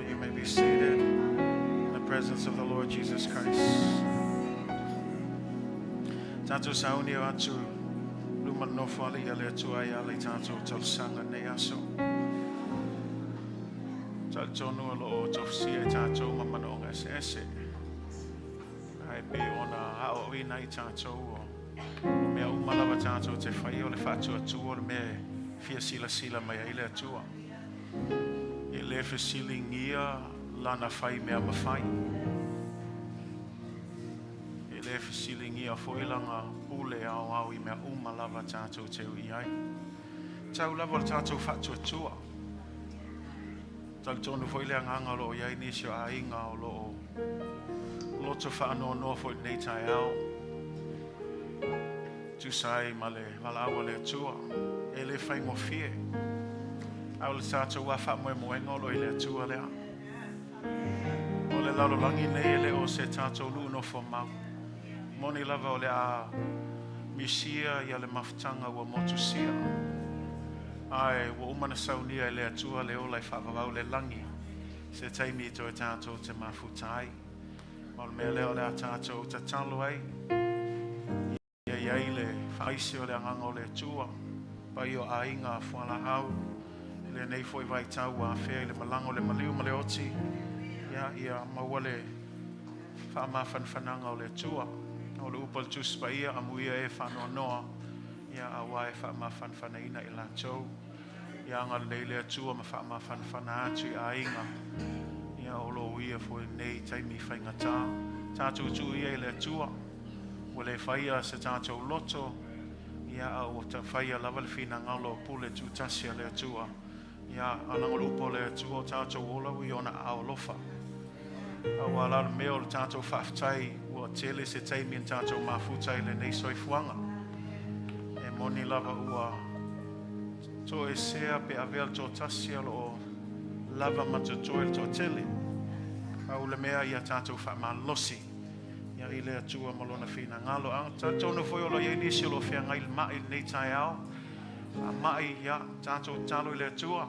You may be seated in the presence of the Lord Jesus Christ. Tato sauni atu luma no fali ale tua ya le tato tol sanga ne aso. Tato no lo tofsi tato mama no ese. Ai be ona hao ina tato me umala tato te fai o le fatu atu o me fia sila mai ile tua. Ele fesilingia lana fai mea mawhai. Ele fesilingia foilanga ule au I mea lava tātou te ui ai. Tau lava tātou whatu atua. Tau tonu foile anganga lo iai nisio a inga o lo loto whaano no fo nei tai au. Tu sai male walawa le atua. Ele fai ngofie. Au le tātou wa wha moe ngolo I le atua lea. O le lalolangi nei le o se tātou lu no fo mau. Moni lava o le a misia ia le mafutanga wa motusia. Ai, wa umana saunia le atua le o lai whakawau le langi. Se taimi to e tātou te mafutai. Ma le mea leo le a tātou te talo ai. Ia iai le whaisi o le anganga o le atua. Pai o a inga whala hau. Le nei foi vai tau a fea le malango le maliu ma le oti ia mawale whaamawhanwhananga o le tua o le upal tuspa ia amuia e whanoa noa ia awa e whaamawhanwhanaina I la tau ia anga le tua ma whaamawhanwhana atu I a inga ia o lo ia foi nei taimi whaingata tātou tu ia I le tua o le whaia se tātou loto ia o ta whaia lava le whina ngalo pule tu tasia le tua ia anangol upo le tua tātou ola ui ona aolofa. Awa ala meo le tātou whaftai ua tele se taimi tātou mafutai le nei soifuanga. E moni lava ua to e sea pe avel to tasia lo lava matutoil to tele. Au le mea ia tātou whamalosi. Ia I le atua malona whina ngalo. Tātou no foi o lo ienisi o lo whea ngai mai nei tai au. Mai ia tātou talo I le atua.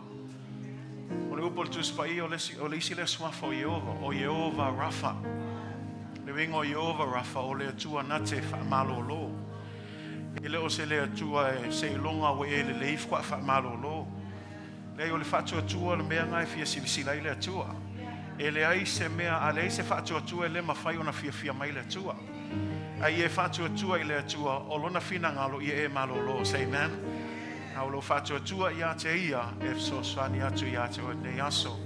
O le upol tuspa I o le isi le swafa o Yehova Rafa. Le wingo Yehova Rafa o le atua nate whaamalolo. I le o se le atua e se ilonga o e le leif kwa whaamalolo. Le o le whatu atua le mea ngai fia sivisila I le atua. E le ai se mea a le se whatu atua e le mawhai ona fia mai le atua. Ai e whatu atua I le atua o lona whina ngalo I e malolo. Say amen. Aulo fatu atua ia te ia Efeso swani atu ia te o nei aso.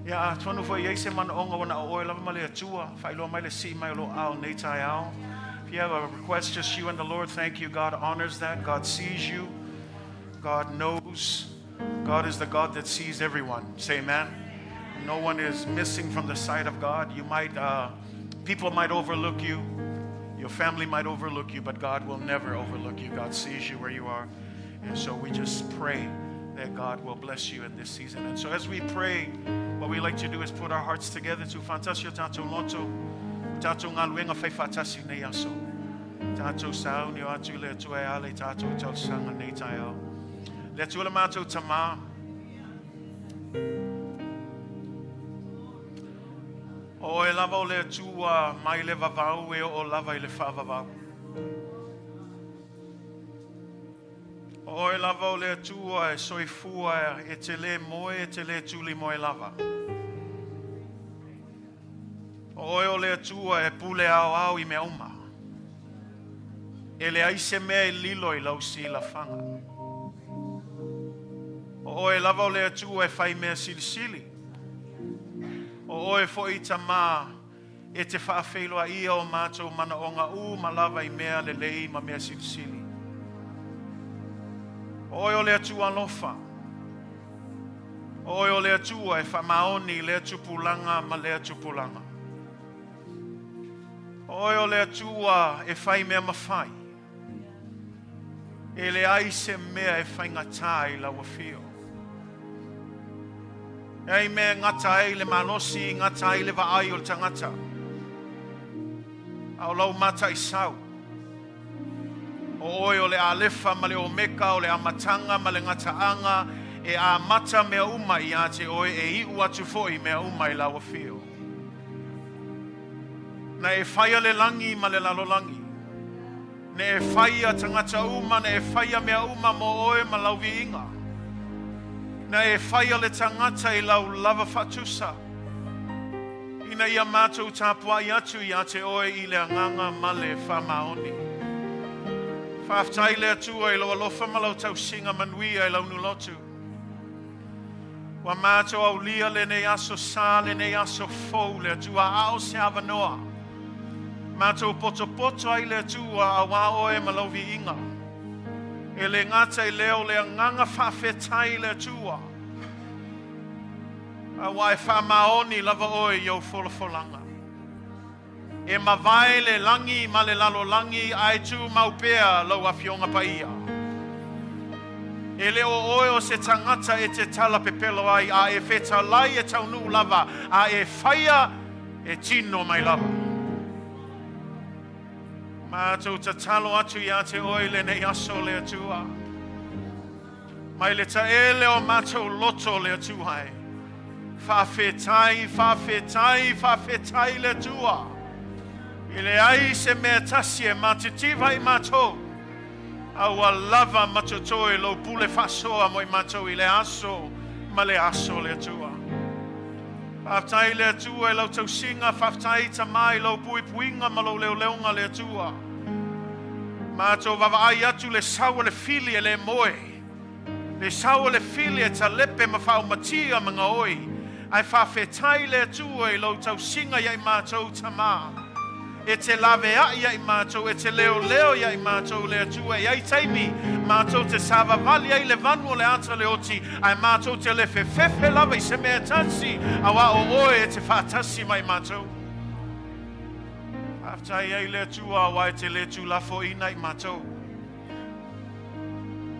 Ia tonu foi ia se man onga wana o lava male atua failo mai le si mai lo ao nei tai ao. If you have a request, just you and the Lord, thank you. God honors that. God sees you. God knows. God is the God that sees everyone. Say amen. No one is missing from the sight of God. You might people might overlook you. Your family might overlook you, but God will never overlook you. God sees you where you are. And so we just pray that God will bless you in this season. And so as we pray, what we like to do is put our hearts together to fantasio tato loto, tato ngaluenga fai fatasi nei aso. Tātou sau ni o atu le atu e ale tātou tau sanga nei tai au. Le atu le mātou tamā. O e lava o le atua mai le vavau e o lava I le whavavau. O e lava o le atua e soifua e te le moe e te le tuli moe lava. O e o le atua e pule au au I mea uma. E le aise mea e lilo I lau si la fanga. O e lava o le atua e fai mea silisili. O e fo I tamā e te whaafeiloa ia o mātou mana o ngā ma lava I mea le lei ma mea silisili. O e o le atua lofa. O e o le atua e whamaoni le atupulanga ma le atupulanga. O e o le atua e whai mea mawhai. E le aise mea e whai ngatai la wafio. Ei me ngata e le malosi, ngata e le vaai o le tangata. Au lau mata I sau. O oi o le alefa ma le omeka o le amatanga ma le ngataanga e a mata mea uma I ate oi e iu atu foi mea uma I la wafio. Na e whaia le langi ma le lalolangi. Na e whaia tangata uma, na e whaia mea uma mo oi ma lauvi inga. Na e whaia le tangata I lau lava fatusa. Ina ia mātou tāpua I atu I ate oi I le anganga ma le whamaoni. Whaaftai le atua I lau alofa ma lau tau singa manuia I lau nulotu. Wa mātou au lia le ne aso sā, le ne aso fau le atua ao se avanoa. Mātou poto poto ai le atua a wā oe ma lau vi inga. E le ngata I leo le anganga whawhetai le atua. A wai whamaoni lava oi iau folafolanga. E mawai le langi ma le lalo langi ai tu maupea lau awhionga paia. E leo oi o se tangata e te tala pepelo ai a e wheta lai e taunu lava a e whaia e tino mai lava. Mātou ta talo atu I te oi le nei aso le atua. Mai le ta ele o mātou loto le atuai. Whawhetai, whawhetai, whawhetai le atua. I le ai se mea tasi e mātitiva I mātou. Aua lava matotoi lo pule whasoa mo I mātou I le aso, ma le aso le atua. Whaftai le atua I lau tau singa, whaftai tamai lau pui puinga ma lau leo leonga le atua. Mātou vavaai atu le saua le fili e le moe. Le saua le fili e ta lepe ma whao matia mga oi. Ai whawhetai le atua I lau tau singa iai mātou tamā. E te lave a iai mātou, e te leo leo iai mātou le atua. Iai taimi, mātou te Savali ai le vanu o le ata le oti. Ai mātou te le fefefe lava I se mea tansi. Awa o oe e te whaatasi mai mātou. Aftai ai le atua awa e te le tu lafo ina I mātou.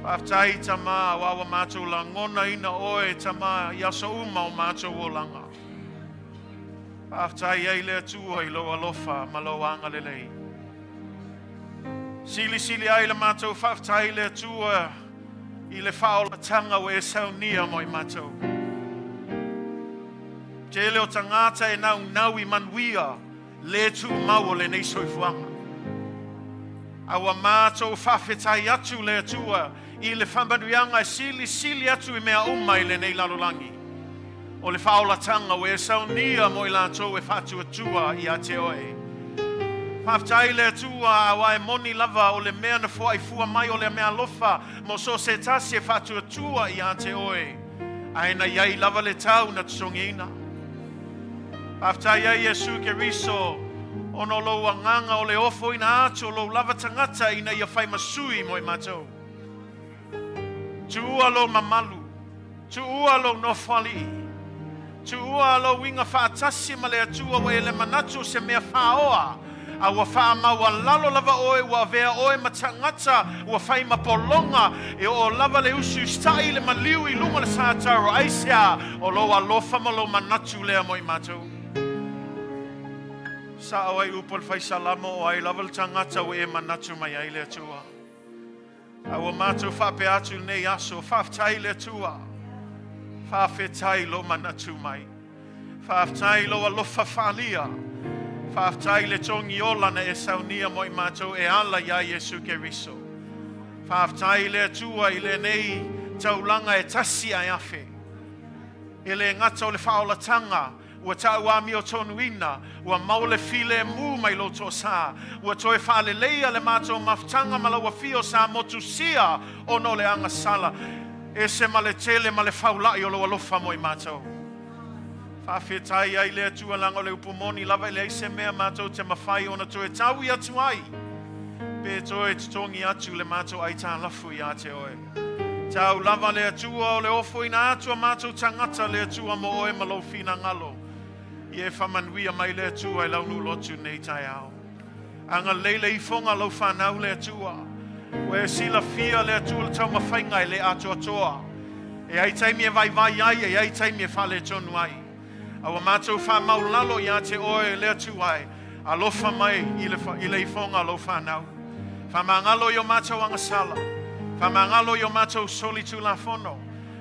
Aftai tama awa wa mātou la ngona ina oe tama iaso uma o mātou o langa. Aftai ai le atua I lo alofa ma lo anga le lei. Sili sili ai le mātou whaftai le atua I le whaola tanga o e saunia mo I mātou. Te leo tangata e nau I manuia le tu mau le nei soifuanga. Awa mātou whawhetai atu le atua I le whambanuianga sili sili atu I mea umai le nei lalolangi. O le whaola tanga o e saunia mo I lātou e whatu atua I a te oe. Whaftai le atua awa e moni lava o le mea na fua I fua mai o le mea lofa mo so se tasi e whatu atua I a te oe. Aina iai lava le tau na tsongina. Whaftai ai Jesu ke riso ono lo anganga o le ofo ina atu o lo lava tangata ina ia whai masui mo I mātou. Tu ua lo mamalu, tu ua lo nofali. Tu ua lo winga whaatasi ma le atua wa ele manatu se mea whaoa. A wa wha maua lalo lava oe wa vea oe matangata wa whai mapolonga e o lava le usu stai le maliu I lunga le sātaro aisea o lo alofa ma lo manatu lea mo I mātou. Sa awai upol fai salamo o ai level tangata o e manatu mai ai le tua. Awa mātou whape atu nei aso, whaftai le tua. Whawhetai lo manatu mai. Whaftai lo alofa whalia. Whaftai le tongi olana e saunia moi mātou e ala ia Yesu Keriso. Whaftai le tua i le nei taulanga e tasi ai afe. E le ngata o le whaolatanga, ua tau ami o tonu ina, ua maule file mu mai loto sa, ua toe whaale leia le mātou maftanga malaua fio sa motu sia o no le anga sala, e se male tele male whaulai o lo alofa moi mātou. Whawhetai ai le atua langa o le upumoni lava i le eise mea mātou te mawhai ona toe tau i atu ai. Pe toe tutongi atu le mātou ai tā lafu i a te oe. Tau lava le atua o le ofo ina atua mātou tangata le atua mo oe malo fina ngalo. I e whamanuia mai le atua e launu lotu nei tai au. Anga leile i fonga lau whanau le atua. Ue e sila fia le atua le tau mawhainga e le atua toa. E ai taimi e vai vai ai, e ai taimi e whale tonu ai. Awa mātou wha Maulalo i a te oe le atua ai. Alofa mai i le i fonga lau whanau. Whamangalo i o mātou angasala. Whamangalo i o mātou solitu la fono.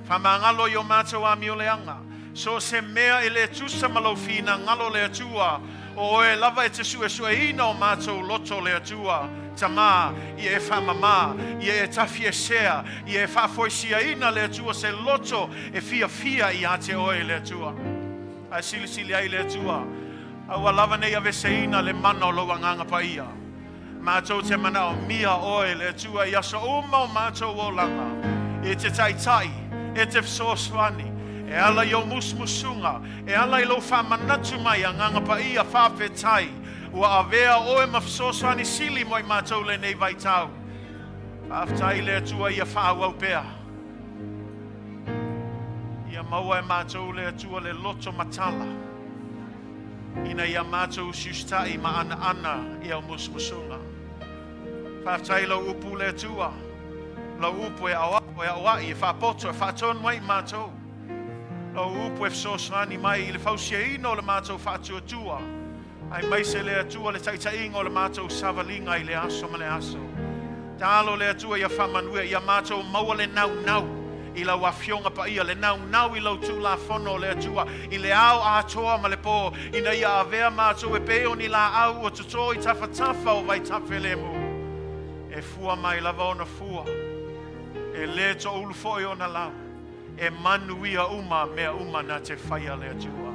Whamangalo i o mātou a mioleanga. So se mea e le tusa malofina ngalo le atua. O e lava e te sue ina o mātou loto le atua. Tama, i e whamama, i e tafi e sea, i e whafoisia ina le atua se loto e fia i a te oe le atua. A sili ai le atua. Aua lava nei avese ina le mana o loa nganga pa ia. Mātou te mana o mia oe le atua i aso uma o mātou o langa. E te tai, e te fsoswani, e ala i o musmusunga, e ala i lo whamanatu mai a nganga pa ia whawhetai, ua avea oe mafsoswani sili moi mātou le nei vai tau. Whawhetai le atua ia whaawau pea. Ia maua e mātou le atua le loto matala. Ina ia mātou siustai ma ana i au musmusunga. Whawhetai lau upu le atua. Lau upu e awa i e whapoto e whaton mai mātou. Lau upu e fsoswani mai i le fausia ino le mātou whatua tua. Ai mai se le atua le taitainga o le mātou savalinga i le aso ma le aso. Talo le atua ia whamanua ia mātou maua le nau. I lau afionga pa ia le nau i lau tu la fono le atua. I le au atoa ma le po. Ina ia avea mātou e peo ni la au o tuto i tafa o vai tafe le mu. E fua mai lava ona fua. E le to ulufo i ona lau. E manuia uma mea uma na te whaia le atua.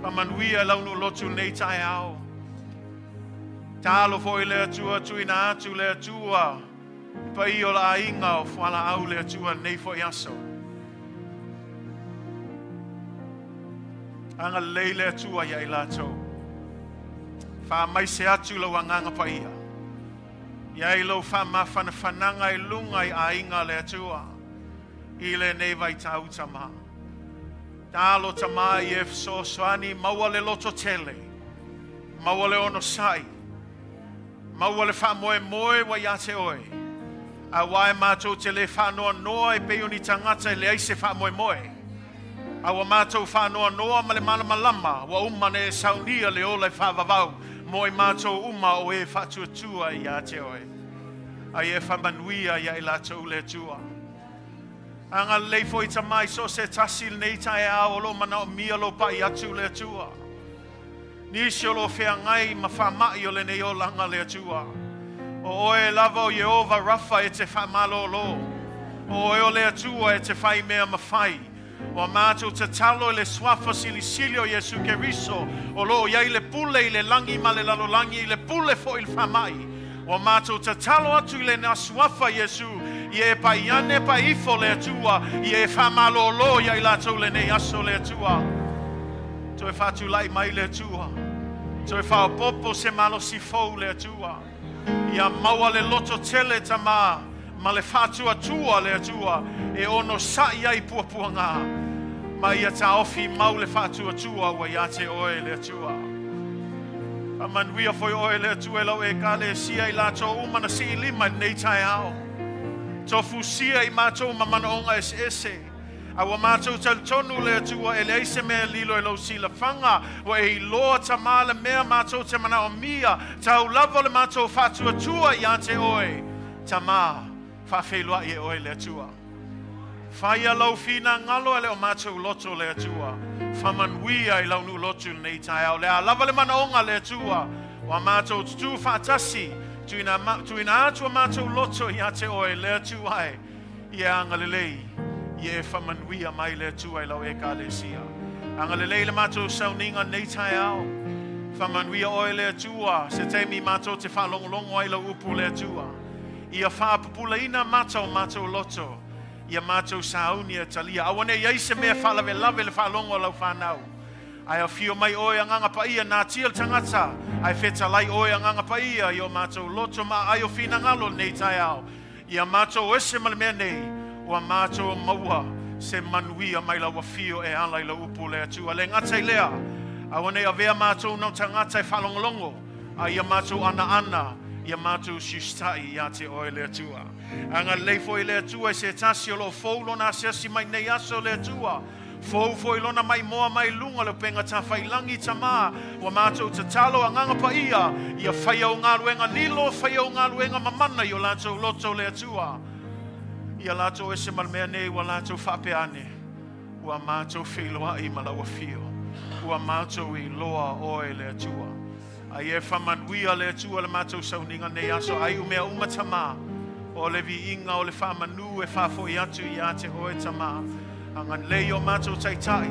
Pa manuia launu lotu nei tai au. Talo fo i le atua tuina atu le atua. Pa i o la inga o whala au le atua nei fo i aso. Anga lei le atua ia i lato. Wha mai se atu lau anganga pa ia. Ia i lau wha mawhananga i lunga i a inga le atua. I le nei vai tau tama. Talo tama i Efeso swani maua le loto tele. Maua le Onosai. Maua le wha moe wa ia te oe. A wae mātou te le whanoa noa e peoni tangata e le aise wha moe. A wa mātou whanoa noa ma le mana malama wa umane e saunia le ola e whavavau moe mātou uma o e whatuatua i a te oe. A e whamanuia i a ilatou le tua. Anga leifo i tamai so se tasil nei tae a o lo mana o mia lo pa i atu le tua. Nisi o lo whea ngai ma whamai o le nei o langa le tua. O oe lava o Yehova Rafa e te whamalo lo. O oe o le atua e te whai mea mawhai. O mātou te talo e le swafa silio Yesu Keriso. O lo iai le pule i le langi ma le lalolangi i le pule fo il whamai. O mātou te talo atu i le na swafa Yesu. I e pa iane pa ifo le atua. I e whamalo lo iai lato le nei aso le atua. To e whatu lai mai le atua. To e whaopopo se malo si fou le atua. Ia maua le loto tele tama. Ma le whatua tua le atua. E Onosai ai puapua ngā. Ma ia taofi mau le whatua tua wa ia te oe le atua. A manuia foi oe le atua lau e ka le sia i lato umana si lima nei tai ao. Tofu sia i mātou mamana onga ese. Awa mātou tonu le atua e le eise mea lilo e lau sila whanga wa e loa tamā le mea mātou te mana o mia tau lava le mātou whatua tua i ante oe tamā whawhelua i e oe le atua. Whaia lau whina ngalo e le o mātou loto le atua. Whamanuia i lau nu lotu nei tai au. Le a lava le mana onga le atua. Wa mātou tutu whaatasi. Tuina atua mātou loto i ate oe le atua e. I e anga lelei. I e whamanuia mai le atua i lau e ka le sia. Anga lelei le mātou sauninga nei tai au. Whamanuia oe le atua. Se teimi mātou te whalongolongo ai lau upu le atua. I a whaapupula ina mātou loto. Ia mātou sauni e talia. Awane ia ise mea whalawe lave le whalongo lau whanau. Ai a fio mai oe anganga paia nā tia tangata. Ai whetalai oe anganga paia i o mātou loto ma ai o whina ngalo nei tai au. Ia mātou ese male mea nei. Ua mātou maua se manuia mai lau a fio e alai lau upu le atua. Le ngatai lea. Awane a vea mātou nau tangata e whalongolongo. Ai ia mātou ana. Ia mātou siustai i ate oe le atua. Anga leifo i le atua se tasi o lo fou lona asesi mai nei aso le atua. Fou foi lona mai moa mai lunga le penga ta whailangi tamā. Wa mātou te talo anganga pa ia. Ia whaia o ngā luenga nilo, whaia o ngā luenga mamana i o lātou loto le atua. Ia lātou ese malmea nei wa lātou whapeane. Ua mātou whiloa i malawa fio. Ua mātou i loa oe le atua. Ai e whamanuia le atua le mātou sauninga nei aso. Ai umea umatama. O le vi inga o le whamanu e whafo i atu i ate oe tamā. Angan lei o mātou taitai.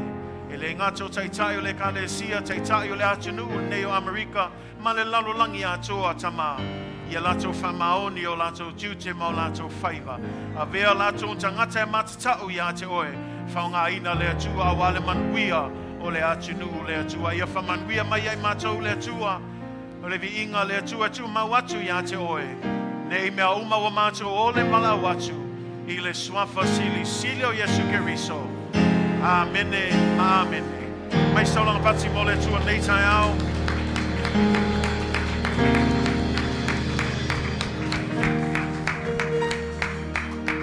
E le ngato taitai o le Kalesia, taitai o le atunu nei o Amerika. Ma le lalolangi atoa tamā. Ia lato whamaoni o lato tiute ma o lato whaiva. A vea lato tangata e matatau i ate oe. Whaunga ina le atua a wale manuia o le atunu le atua. Ia whamanuia mai ai mātou le atua. O le vi inga le atua tu mau atu i ate oe. Nei mea uma wa mātou o le malau atu. I le swafa sili o Yesu Keriso. Amene, amene. Mai saulanga pati mo le atua nei tai au.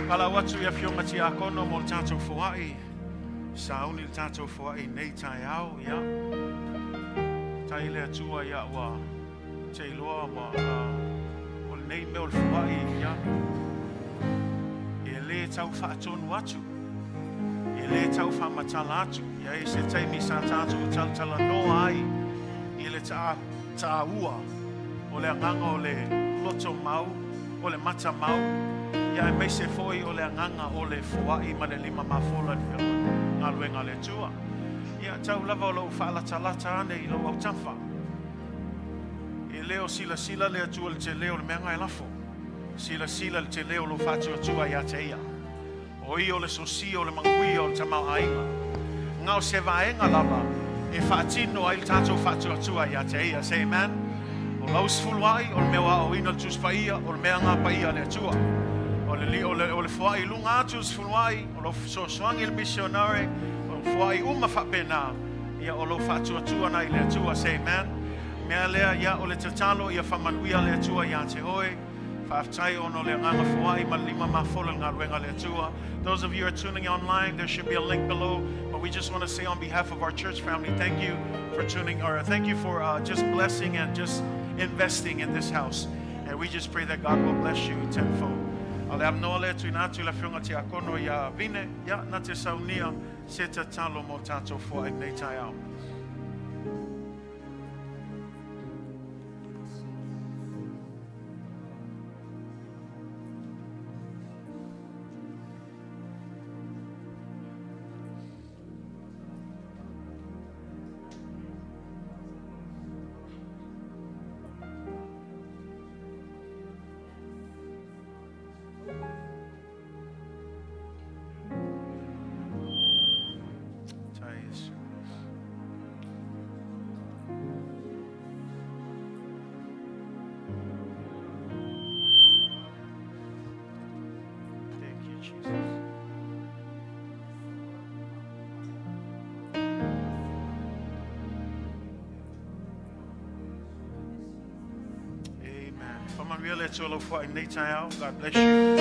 Pala watu ia fionga ti akono mo le tātou fuai. Sauni le tātou fuai nei tai au, ia. Tai le atua ia wa te iloa wa o le nei meo le fuai, ia. E le tau whaatonu atu. E le tau whamatala atu. Ia e se teimi sa tātou talatala noa ai. I le ta ua. O le anganga o le loto mau. O le mata mau. Ia e meise foi o le anganga o le fuai ma le 5 mafola ni whila. Ngā luenga le tua. Ia tau lava o lau whaalata ane i lau au tamwha. E leo sila le atua le te leo le meanga e lafo. Sila le te leo lo whātua tua i ate ia. O i o le sosi o le mangui o le tamau ainga. Ngau se vaenga lava e whaatino ai le tātou whātua tua i ate ia. Say amen. O lau sfuluai o le mewa o ina le tuspaia o le meanga paia le atua. O le fuai lunga atu sfuluai o lo sosoangi le missionare o le fuai uma whapena ia o lo whātua tua nai le atua. Say amen. Mea lea ia o le tatalo ia whamanuia le atua i ate oe. Whaaftai ono le nganga fuai ma 5 mafola ngā ruenga le atua. Those of you who are tuning online, there should be a link below. But we just want to say on behalf of our church family, thank you for tuning, or thank you for just blessing and just investing in this house. And we just pray that God will bless you tenfold. Ale amno le tu inatu la whiunga te akono ia vine, ia na te saunia se te talo mo tātou fuai nei tai au. God bless you.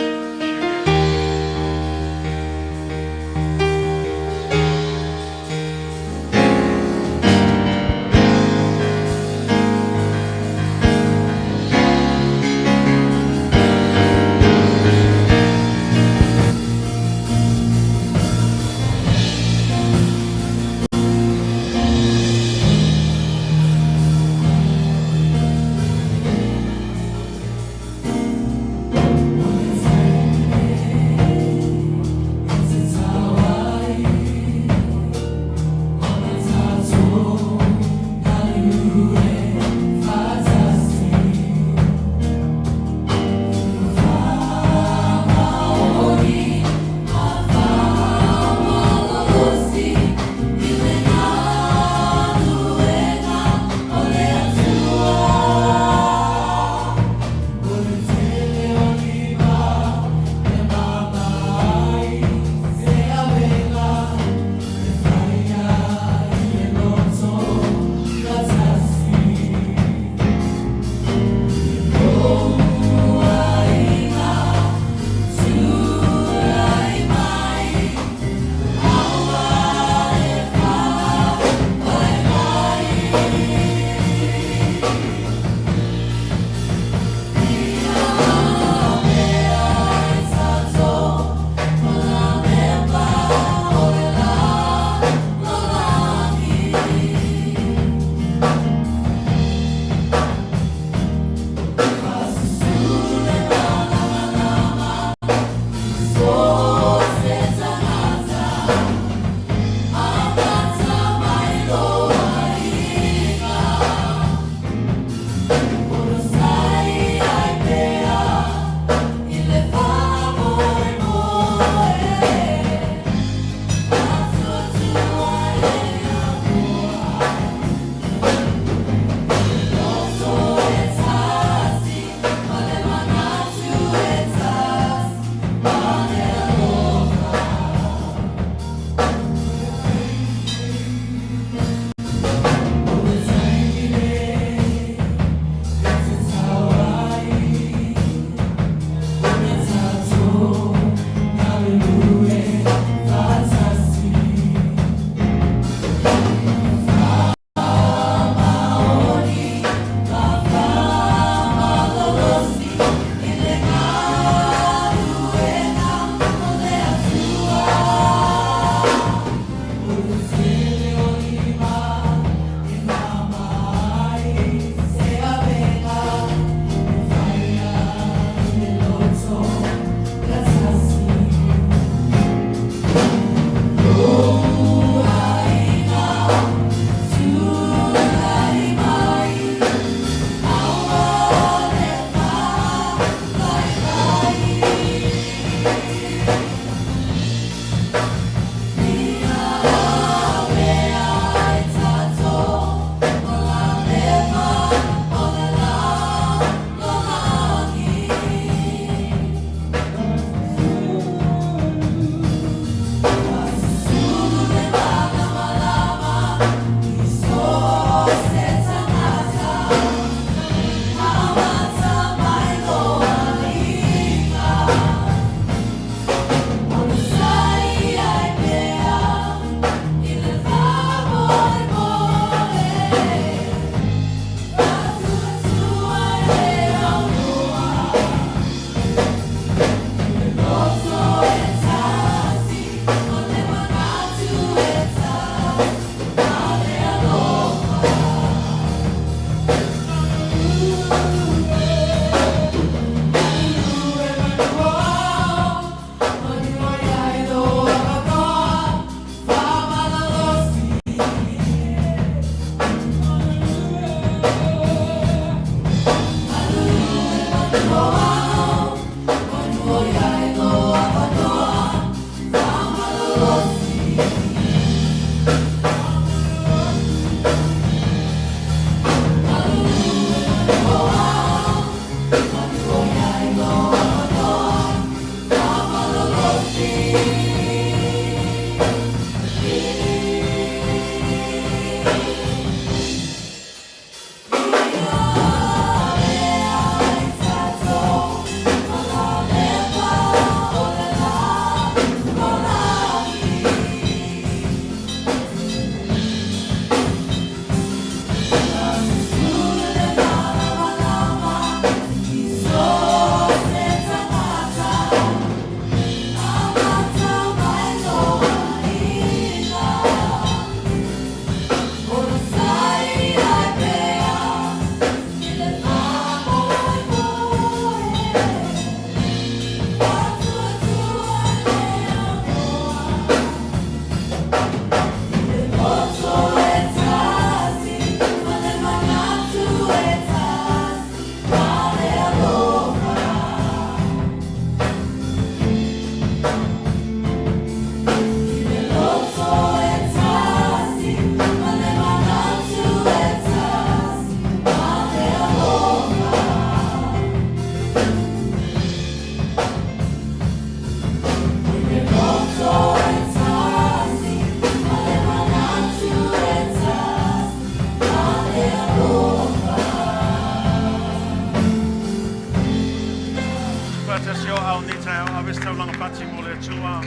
Fatasio au nita au avis taulanga pati mo le tua.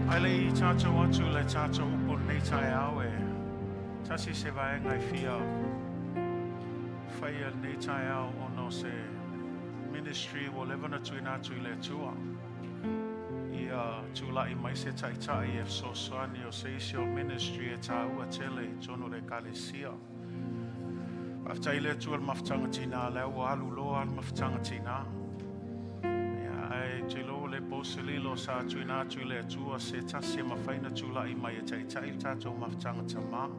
Ai le I tato atu le tato upo nita au e. Tasi se vaenga I fia. Faia nita au ono se ministry wo levana tuina tu le tua. Ia tula I mai se taitai Efeso soani o se isio ministry e taua tele tono le kalesia. After ile tu al maftanga tina le walu lo al maftanga tina. Ya ai tilo le poselilo sa tuina tu le tu se tasi mafaina tula I mai taitai tato maftanga tama.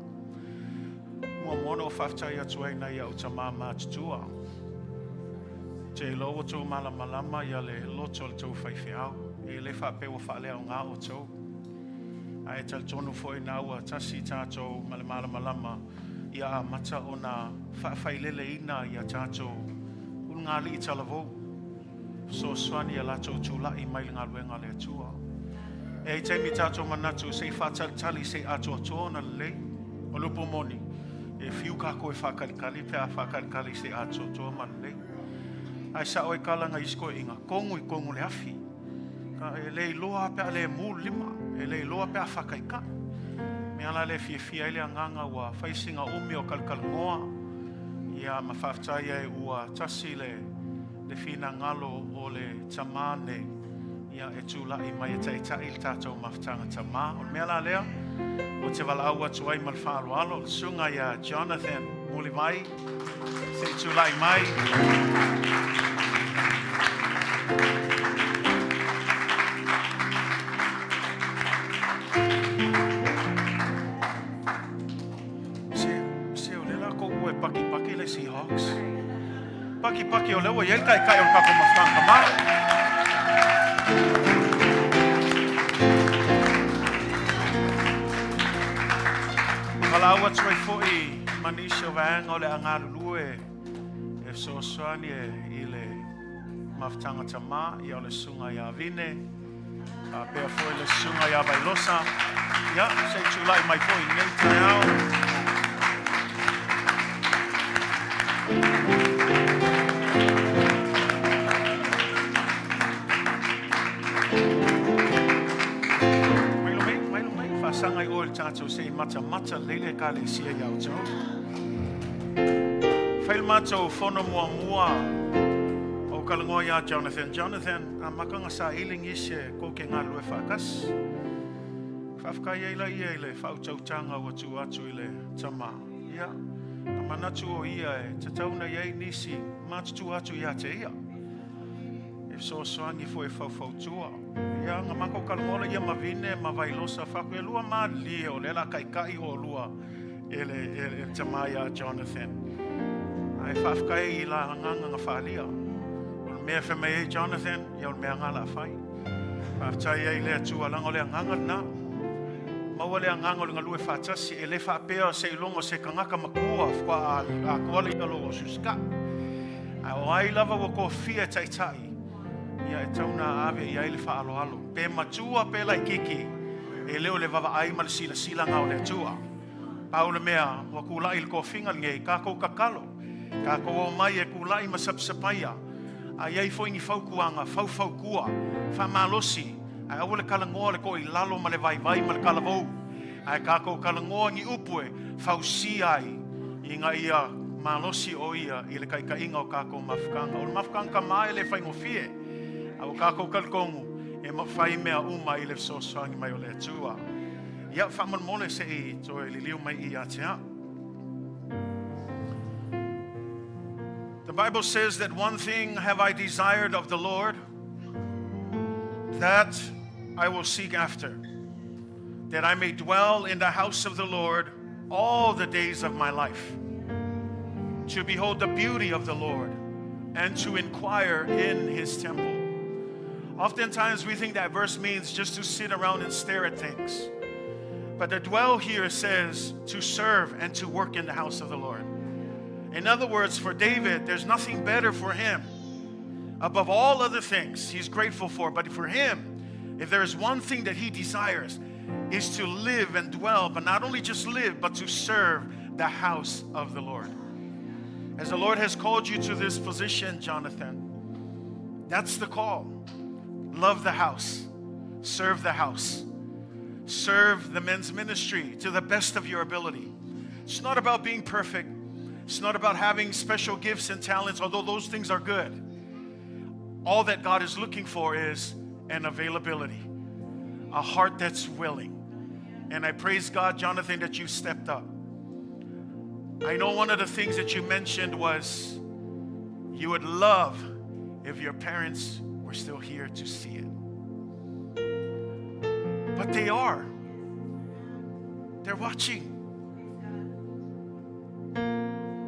Mo mono fafta ya tuina ya utama matua. Tilo tu malama ya le loto tu faifiao. Le fa pe wa fa le nga o to ai tal tonu foi na wa tasi tato malama ya mata ona fa failele ina ya tato ungali talavo so swani la to tula I mai nga luenga le tua e te mi tato manatu se fa tali se ato tona le o lupo moni e fiu ka ko fa kali pe kali se ato to man le ai sa o kala nga isko inga kongu le afi le loa pe le mulima le loa pe fakaika me ala le fia ile nganga wa facing a umi o kalkalngoa ia mafafta ia ua tasi le fina ngalo o le tamane ia e tula I mai taita il tato maftanga tama o me ala lea o te vala aua tuai malfalo alo sunga ia Jonathan mulivai se tula I mai Paki o lewa yel kai o kako mafanga ma. Kalawa tsoi foi manisho vang ole angalue Efeso swani ile maftanga tama ya ole sunga ya vine a pe foi le sunga ya bailosa ya se chulai mai foi nei tao. Sangai ol tato se mata lele kale sia yau tau. Fail mato fono mua o kalangoa ya Jonathan a makanga sa iling ise ko ke ngalu e fakas. Fafka ia ile fau tau tanga o tu atu ile tama. Ia amanatu o ia e tatauna ia nisi matu atu ia te ia. So swangi foi fau tua ya ngamako kalmola ya mavine mavailosa fakwe lua malio lela kai o lua ele tamaya Jonathan ai fafka ila nganga ngafalia ul me fme Jonathan ya ul me ngala fai fafta ya ile tua lango le nganga na mawale nganga ngalue fatasi ele fa pea se longo se kangaka makua kwa a kwali lo suska ai lava ko fia taitai ia e tauna ave ia ele fa alo pe matua pe lai kiki e leo le vava ai mal sila ngau le tua paula mea wa kula il ko fingal nge ka ko kakalo ka ko mai e kula I masapsapaya ai ai foi ni faukuanga fau kua fa malosi ai ole kala ngole ko I lalo male vai mal kala vo ai ka ko kala ngongi upue fau si ai inga ia malosi o ia ile kai inga o ka ko mafkanga o mafkanga mai le fai ngofie au kako kalkongu e mafai mea uma I le sosoangi mai o le atua. Ia whaman mole se I to e liliu mai I atea. The Bible says that one thing have I desired of the Lord, that I will seek after, that I may dwell in the house of the Lord all the days of my life, to behold the beauty of the Lord and to inquire in his temple. Oftentimes we think that verse means just to sit around and stare at things. But the dwell here says to serve and to work in the house of the Lord. In other words, for David, there's nothing better for him. Above all other things he's grateful for. But for him, if there is one thing that he desires, is to live and dwell, but not only just live, but to serve the house of the Lord. As the Lord has called you to this position, Jonathan, That's the call. Love the house. Serve the house. Serve the men's ministry to the best of your ability. It's not about being perfect. It's not about having special gifts and talents, although those things are good. All that God is looking for is an availability, a heart that's willing. And I praise God, Jonathan, that you stepped up. I know one of the things that you mentioned was you would love if your parents were still here to see it. But they are. They're watching.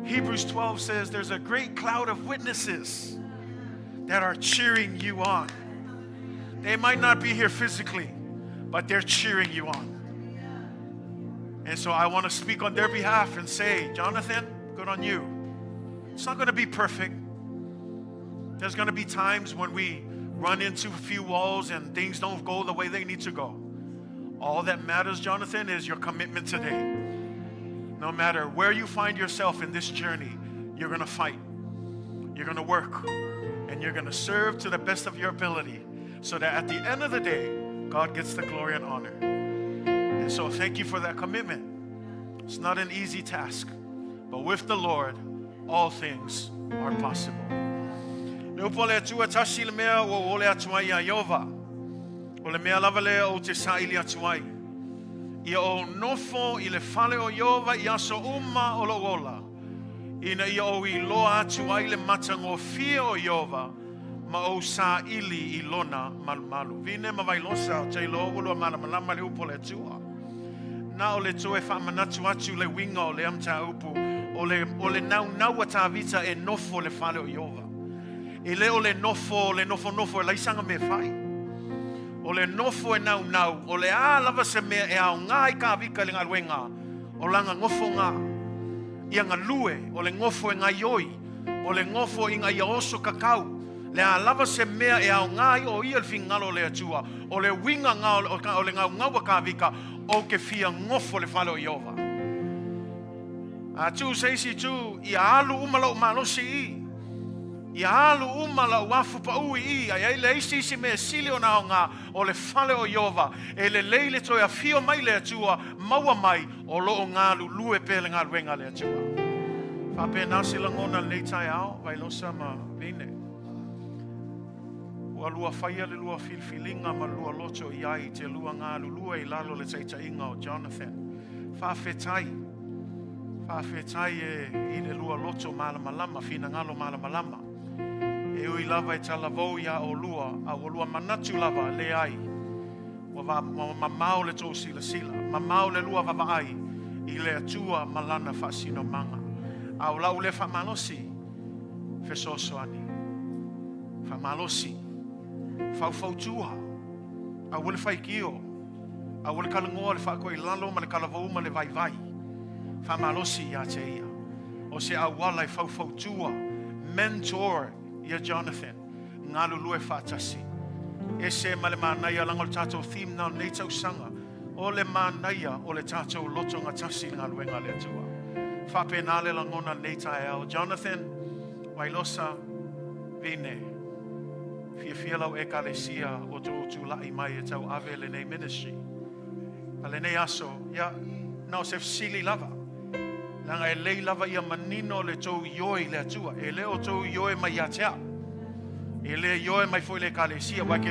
Hebrews 12 says there's a great cloud of witnesses that are cheering you on. They might not be here physically, but they're cheering you on. And so I want to speak on their behalf and say, Jonathan, good on you. It's not going to be perfect. There's going to be times when we run into a few walls and things don't go the way they need to go. All that matters, Jonathan, is your commitment today. No matter where you find yourself in this journey, you're going to fight. You're going to work. And you're going to serve to the best of your ability so that at the end of the day, God gets the glory and honor. And so thank you for that commitment. It's not an easy task, but with the Lord, all things are possible. Ia o nofo I le fale o Iova ia so uma o lo ola. Ina ia o I loa atu ai le matangofia o Iova ma o sa ili I lona malumalu. Vine ma vai losa o te lo ulo malamalama le upo le tua. Na o le toe whamanatu atu le winga o le amta upu o le nau ata vita e nofo le fale o Iova. E le o le nofo e laisanga me fai. O le nofo e nau, o le lava se mea e au ngā I ka vika le ngā luenga, o langa ngofo ngā, ia ngā lue, o le ngofo e ngā ioi, o le ngofo I ngā iaoso kakau, le lava se mea e au ngā I o ia le fingalo le atua, o le winga ngā o le ngau ngaua ka vika, o ke fia ngofo le falo Iova. A tu seisi tu, ia alu umalo umalosi I, ia alu umala wafu pa ui I, ai le isi si me sili o nao ngā, o le fale o Iova, e le leile toi a fio mai le atua, maua mai, o lo o ngā lue pele ngā luenga le atua. Whape nasi langona le tai ao, vai losa ma vine. Ua lua whaia le lua filfilinga ma lua loto I ai, te lua ngā lulua I lalo le taita inga o Jonathan. Whawhetai e I le lua loto malamalama, fina ngalo malamalama. E ui lava e talavou ia o lua, a o lua manatu lava le ai. Wa mamau le tō sila. Mamau le lua vavaai I le atua malana whasino manga. A o lau le whamalosi, Efeso soani. Whamalosi, whautua. A wale whaikio. A wale kalangoa le whakoi lalo ma le kalavou ma le vai. Whamalosi ia te ia. O se awala I whautua. Mentor ia Jonathan, ngā lulue whātasi. E se ma le mānaia lango le tātou theme nao nei tau sanga. O le mānaia o le tātou Loto Gatasi ngā luenga le atua. Whape nāle langona nei tai ao. Jonathan, wailosa, vine. Fia lau e kalesia o tō lai mai e tau ave le nei ministry. A le nei aso, ia, nao se fsili lava. Nanga e lei lava ia manino le tau ioi le atua. E leo tau ioi mai atea. E le ioi mai foi le kalesia. Wa ke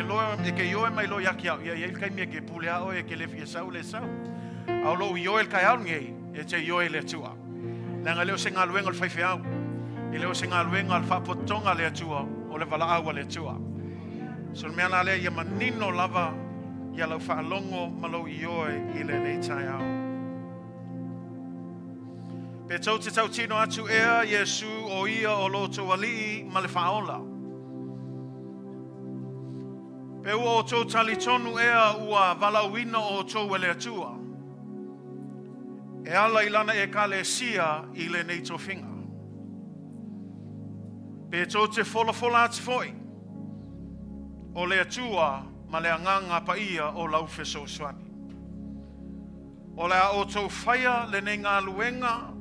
ioi mai lo yaki au. Ia il kai mea ke pule ao e ke le fia sau le sau. Au lo ioi il kai au ngei. E te ioi le atua. Nanga leo se ngā luenga le whaiwhi au. E leo se ngā luenga le whapotonga le atua. O le wala aua le atua. So mea nā lea ia manino lava. Ia lau whaalongo malo ioi I le nei tai au. Pe tau te tau tino atu ea Yesu o ia o loto alii ma le whaola. Pe ua o tō tali tonu ea ua valauina o tō ele atua. E ala ilana e kale sia I le nei tō whinga. Pe tō te fola atu foi. O le atua ma le anganga pa ia o lau Efeso swani. O le a o tō whaia le nei ngā luenga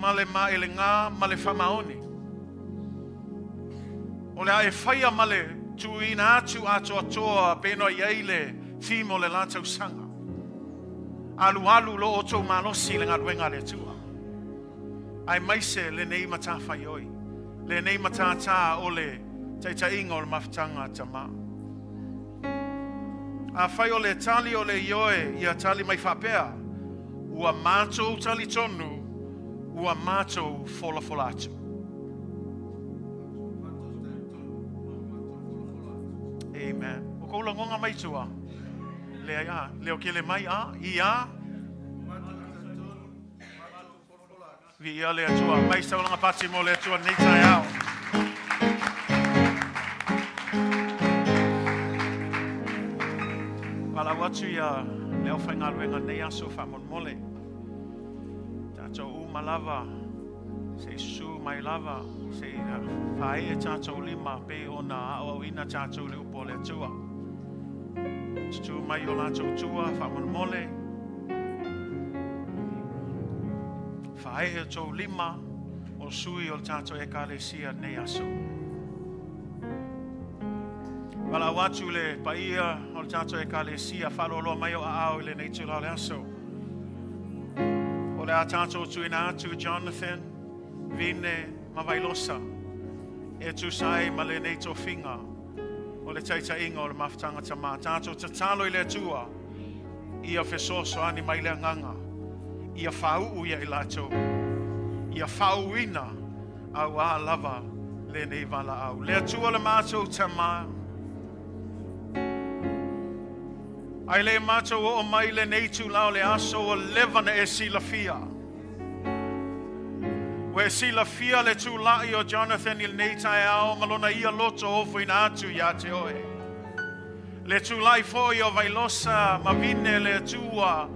ma le maele ngā, ma le whamaoni. O O le a e whaia male tu ina atu atoa peno iei le fimo le lātou sanga. Alu lo o tō malosi le ngaruenga le tua. Ai maise le nei mata whaioi. Le nei mata tā o le teita ingo le mawhtanga tama. A whai o le tali o le ioe ia tali mai whapea. Ua mātou tali tonu, ua mātou fola atu. Amen. O koula ngonga mai tua. Leo ke le mai ia. Vi ia le atua. Mai saulanga pati mo le atua nei tai au. Wala watu ia leo whainga ruenga nei aso whamon mole. Tato malava. Se su mai lava. Se whae e tato lima pe o na au ina tato le upo le atua. Tu mai o lātou tua, whamon mole. Whae e tō lima, o sui o tātou e kālesia nei aso. Wala watu le paia o tātou e kālesia, whaloloa mai o a au le nei tula le aso. O le a tātou tuina atu Jonathan, Vine, mawailosa. E tu sai ma le nei tō whinga. O le taita inga o le mawhtanga tama. Tātou te talo I le tua. Ia Efeso ani mai le nganga. Ia whau ia I lātou. Ia whau ina au a lava le nei wala au. Le tua le mātou tama. Ai le mātou o mai le nei tu lao le aso o levana e sila fia. We sila fia le tu lai o Jonathan il nei tai ao malona ia loto ofo ina atu ia te oe. Le tu lai foi o vailosa ma vine le tua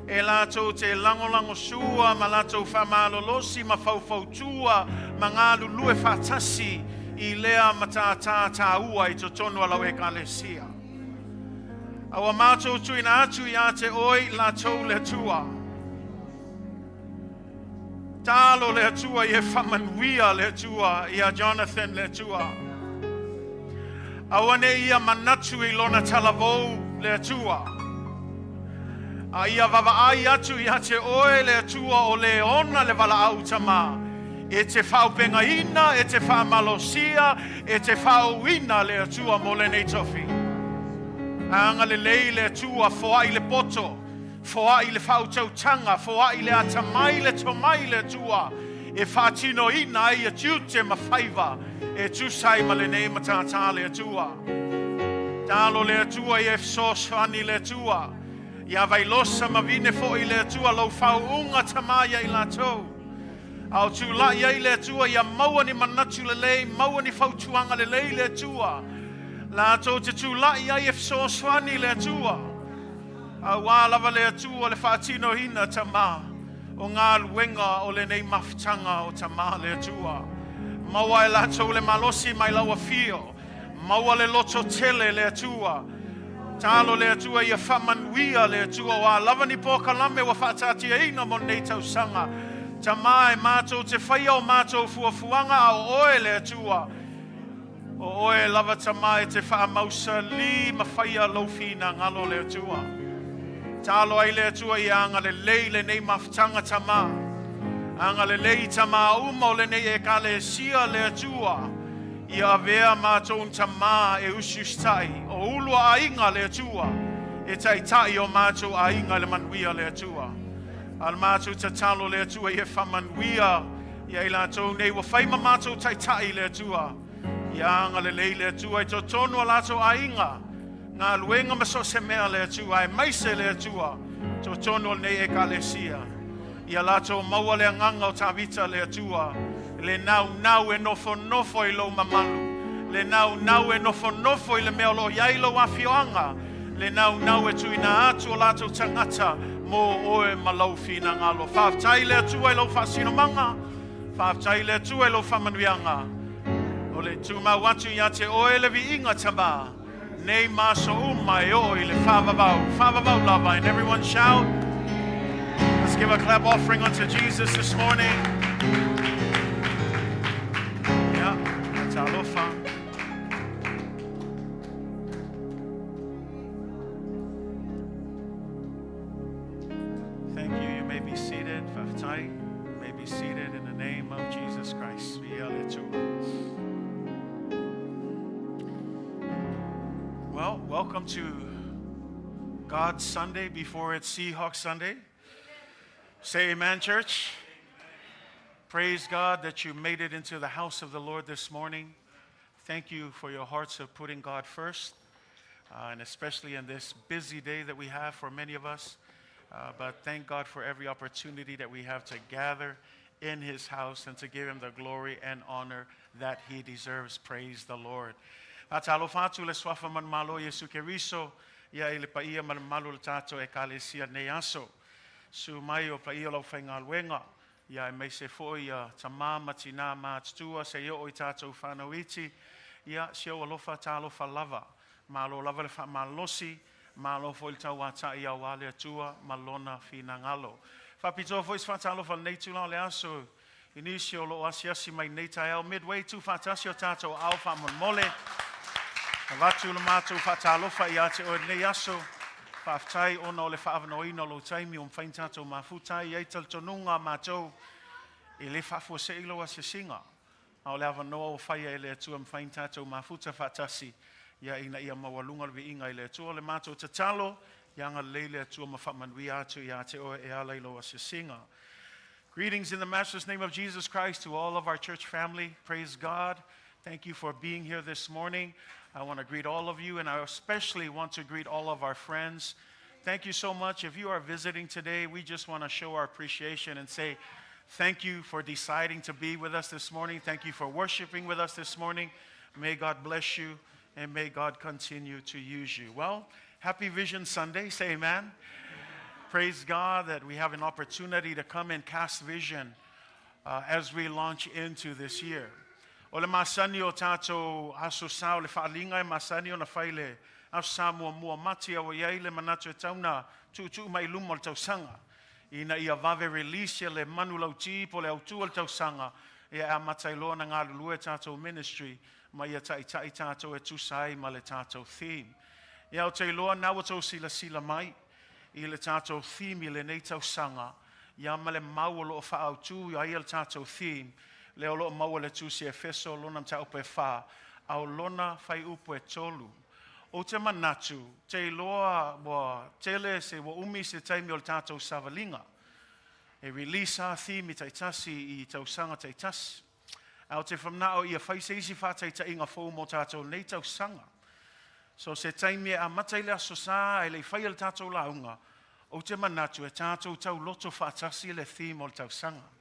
e lato te langolango sua ma lato whamalo losi ma faufau tua ma ngā lulue whatasi I lea matata ua I totonu alau e kalesia. Awa mātou tu ina atu ia te oe lato le tua. Talo le tua I whamanuia le tua ia Jonathan le tua. Awane ia manatu I lona talavou le tua. A ia vavaai atu ia te oe le tua o le ona le vala au tama. E te whaupenga ina, e te whamalosia, e te whauina le tua mo le nei tofi. Anga le lei le tua foa I le poto. Foa I le whautautanga, foa I le atamai le tomai le tua, e whatino ina I a tiute ma whaiva, e tusai ma le nei matata le tua. Talo le tua I Efeso ani le tua, ia vailosa ma vine fo I le tua, lau whauunga tamaya I lātou. Au tu la ia I le tua, ia maua ni manatu le lei, maua ni whautuanga le lei le tua. Lātou te tu la ia I Efeso ani le tua. A wā lava le atua le whaatino hina tama o ngā luenga o le nei mawhtanga o tama le atua. Maua e latou le malosi mai laua fio. Maua le loto tele le atua. Talo le atua ia whamanuia le atua. Wā lava ni pōkalame wa whaatatia ina mo nei tausanga. Tama e mātou te whaia o mātou fuafuanga o oe le atua. O oe lava tama e te whaamausa li ma whaia laufina ngalo le atua. Talo ai le atua I anga le lei le nei mawhtanga tama. Anga le lei tama uma o le nei e kale sia le atua. Ia vea mātou tama e usustai. O ulua a inga le atua. E tai o mātou a inga le manuia le atua. Al mātou te talo le atua I e whamanuia. Ia I lātou nei wa whaima mātou tai le atua. Ia anga le lei le atua I totonu a lātou a inga. Ngā luenga maso se mea le atua, e maise le atua, to tono nei e kalesia. Ia lato maua le nganga o tawita le atua, le nau e nofo I lo mamalu, le nau e nofo I le mea lo yailo afioanga, le nau e tuina atu o lato tangata, mo oe malau fina ngalo. Whaftai le atua I lo fasino manga, whaftai le atua I lo whamanuianga, o le tūmau atu ia te oe le vi inga tama, nei maso umai o I le whavavau lava. And everyone shout. Let's give a clap offering unto Jesus this morning. Yeah, that's alofa. Mafutai. May be seated in the name of Jesus Christ. Well, welcome to God's Sunday before it's Seahawks Sunday. Say amen, church. Praise God that you made it into the house of the Lord this morning. Thank you for your hearts of putting God first, and especially in this busy day that we have for many of us. But thank God for every opportunity that we have to gather in His house and to give Him the glory and honor that He deserves. Praise the Lord. Atalo fatu le swafa man malo Yesu Keriso ya ile paia man malo tato e kalesia neaso su mai o paia lo fenga wenga ya me se foi ya tamama tina matua se yo tato fanoiti ya se o lofa talo fa lava malo lava le fa malosi malo foi tawata ya wale tua malona finangalo fa pito foi fa talo fa netula le aso inisio lo asiasi mai netael midway tu fatasio tato alfa mon mole Vatu le matu fatalofa ia te o nei aso faaftai ona o le faavanoina lo taimi o mfain tatou mafutai ia taltonunga matou i le faafuaseʻi lo asiasiga a o le avanoa o faia e le atua mfain tatou mafuta faatasi ia ina ia maualuga le viiga i le atua o le matou tatalo ia agalelei le atua ma faamanuia atu ia te o e ala i lo asiasiga. Greetings in the Master's name of Jesus Christ to all of our church family. Praise God. Thank you for being here this morning. I want to greet all of you, and I especially want to greet all of our friends. Thank you so much. If you are visiting today, we just want to show our appreciation and say thank you for deciding to be with us this morning. Thank you for worshiping with us this morning. May God bless you, and may God continue to use you. Well, happy Vision Sunday. Say amen. Praise God that we have an opportunity to come and cast vision as we launch into this year. O le masani o tātou aso sao le whaalinga e masani o na whaile aso sa mua mati au iai le manatu e tauna tu mai lumo le tausanga. Ina ia vave release le manu lauti po le autua le tausanga ia a matai na ngā lulue tātou ministry ma ia tai tātou e tusai ma le tātou theme. Ia o te loa nawa tau sila mai i le tātou theme i le nei tausanga ia ma le mau lo o whaautu ia le tātou theme le olo mau le tusi Efeso lona mta upe fa au lona fai upe tolu o te manatu te loa wa tele se wa umi se taimi o le tātou Savalinga e release a theme i taitasi i tausanga taitasi au te whamnao i a whaiseisi whātaita inga fōu mo tātou nei tausanga so se taimi a matai le aso sā e le whai le tātou launga o te manatu e tātou tau loto whātasi le theme o le tausanga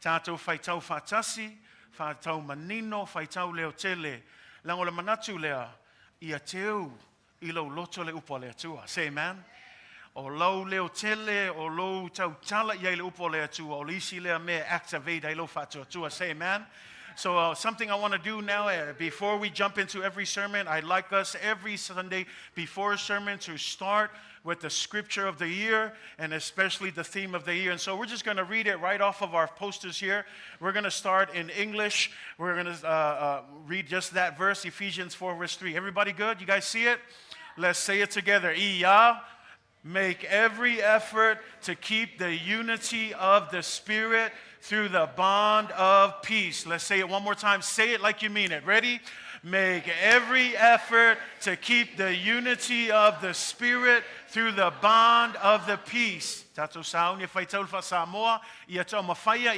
tātou whaitau whātasi, whaitau manino, whaitau leo tele. Lango le manatu lea, ia teu, i lau loto le upo le atua. Say amen. O lau leo tele, o lau tau tala ia le upo le atua. O lisi lea me activate ai lau whātua atua. Say amen. So something I want to do now, before we jump into every sermon, I'd like us every Sunday before a sermon to start with the scripture of the year and especially the theme of the year. And so we're just going to read it right off of our posters here. We're going to start in English. We're going to read just that verse, Ephesians 4 verse 3. Everybody good? You guys see it? Let's say it together. Iya, make every effort to keep the unity of the Spirit through the bond of peace. Let's say it one more time. Say it like you mean it. Ready? Make every effort to keep the unity of the Spirit through the bond of the peace. Tato sao ni whaitau wha Samoa, ia tau mawhaia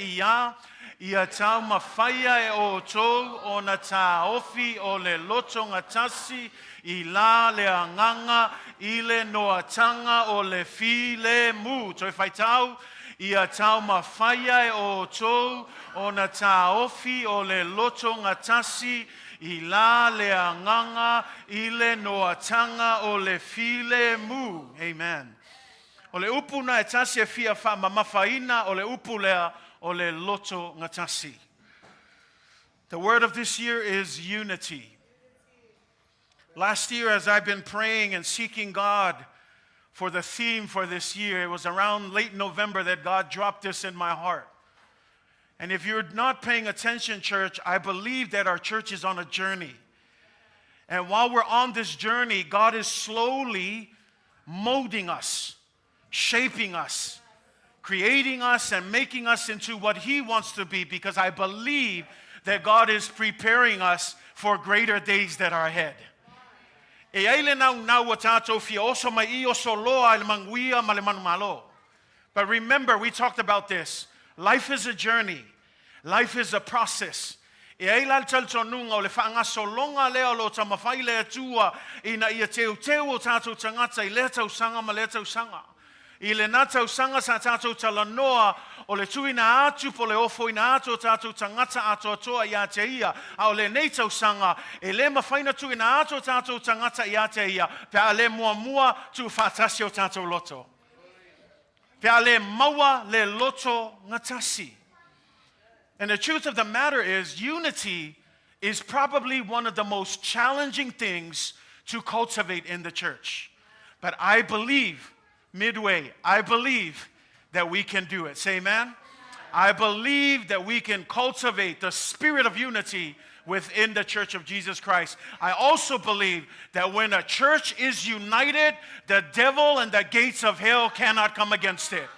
ia tau mawhaia e o tau o na Taofi le Loto Gatasi, i la le anganga, i le noatanga o le fi le mu. Toi whaitau, ia tau mawhaia e o tau o na Taofi le Loto Gatasi, i la le anganga, i le noatanga o le file mu. Amen. O le upu na e tasi e fia wha mamafaina o le upu lea o le Loto Gatasi. The word of this year is unity. Last year, as I've been praying and seeking God for the theme for this year, it was around late November that God dropped this in my heart. And if you're not paying attention, church, I believe that our church is on a journey. And while we're on this journey, God is slowly molding us, shaping us, creating us and making us into what He wants to be, because I believe that God is preparing us for greater days that are ahead. E aile nau wa tātou fia oso mai I oso loa ele manguia ma le manumalo. But remember, we talked about this. Life is a journey. Life is a process. E ai la taltonunga o le whaangaso longa leo lo tamawhai le atua ina ia teu o tātou tangata I le tau sanga ma le tau sanga. I le nā tau sanga sa tātou talanoa o le tuina atu po le ofo ina atu o tātou tangata ato atoa I a te ia. A o le nei tau sanga e le mawhaina tuina atu o tātou tangata I a te ia. Pea le mua tu whātasi o tātou loto. Pea le maua le loto gatasi. And the truth of the matter is, unity is probably one of the most challenging things to cultivate in the church. But I believe, Midway, I believe that we can do it. Say amen. I believe that we can cultivate the spirit of unity within the Church of Jesus Christ. I also believe that when a church is united, the devil and the gates of hell cannot come against it.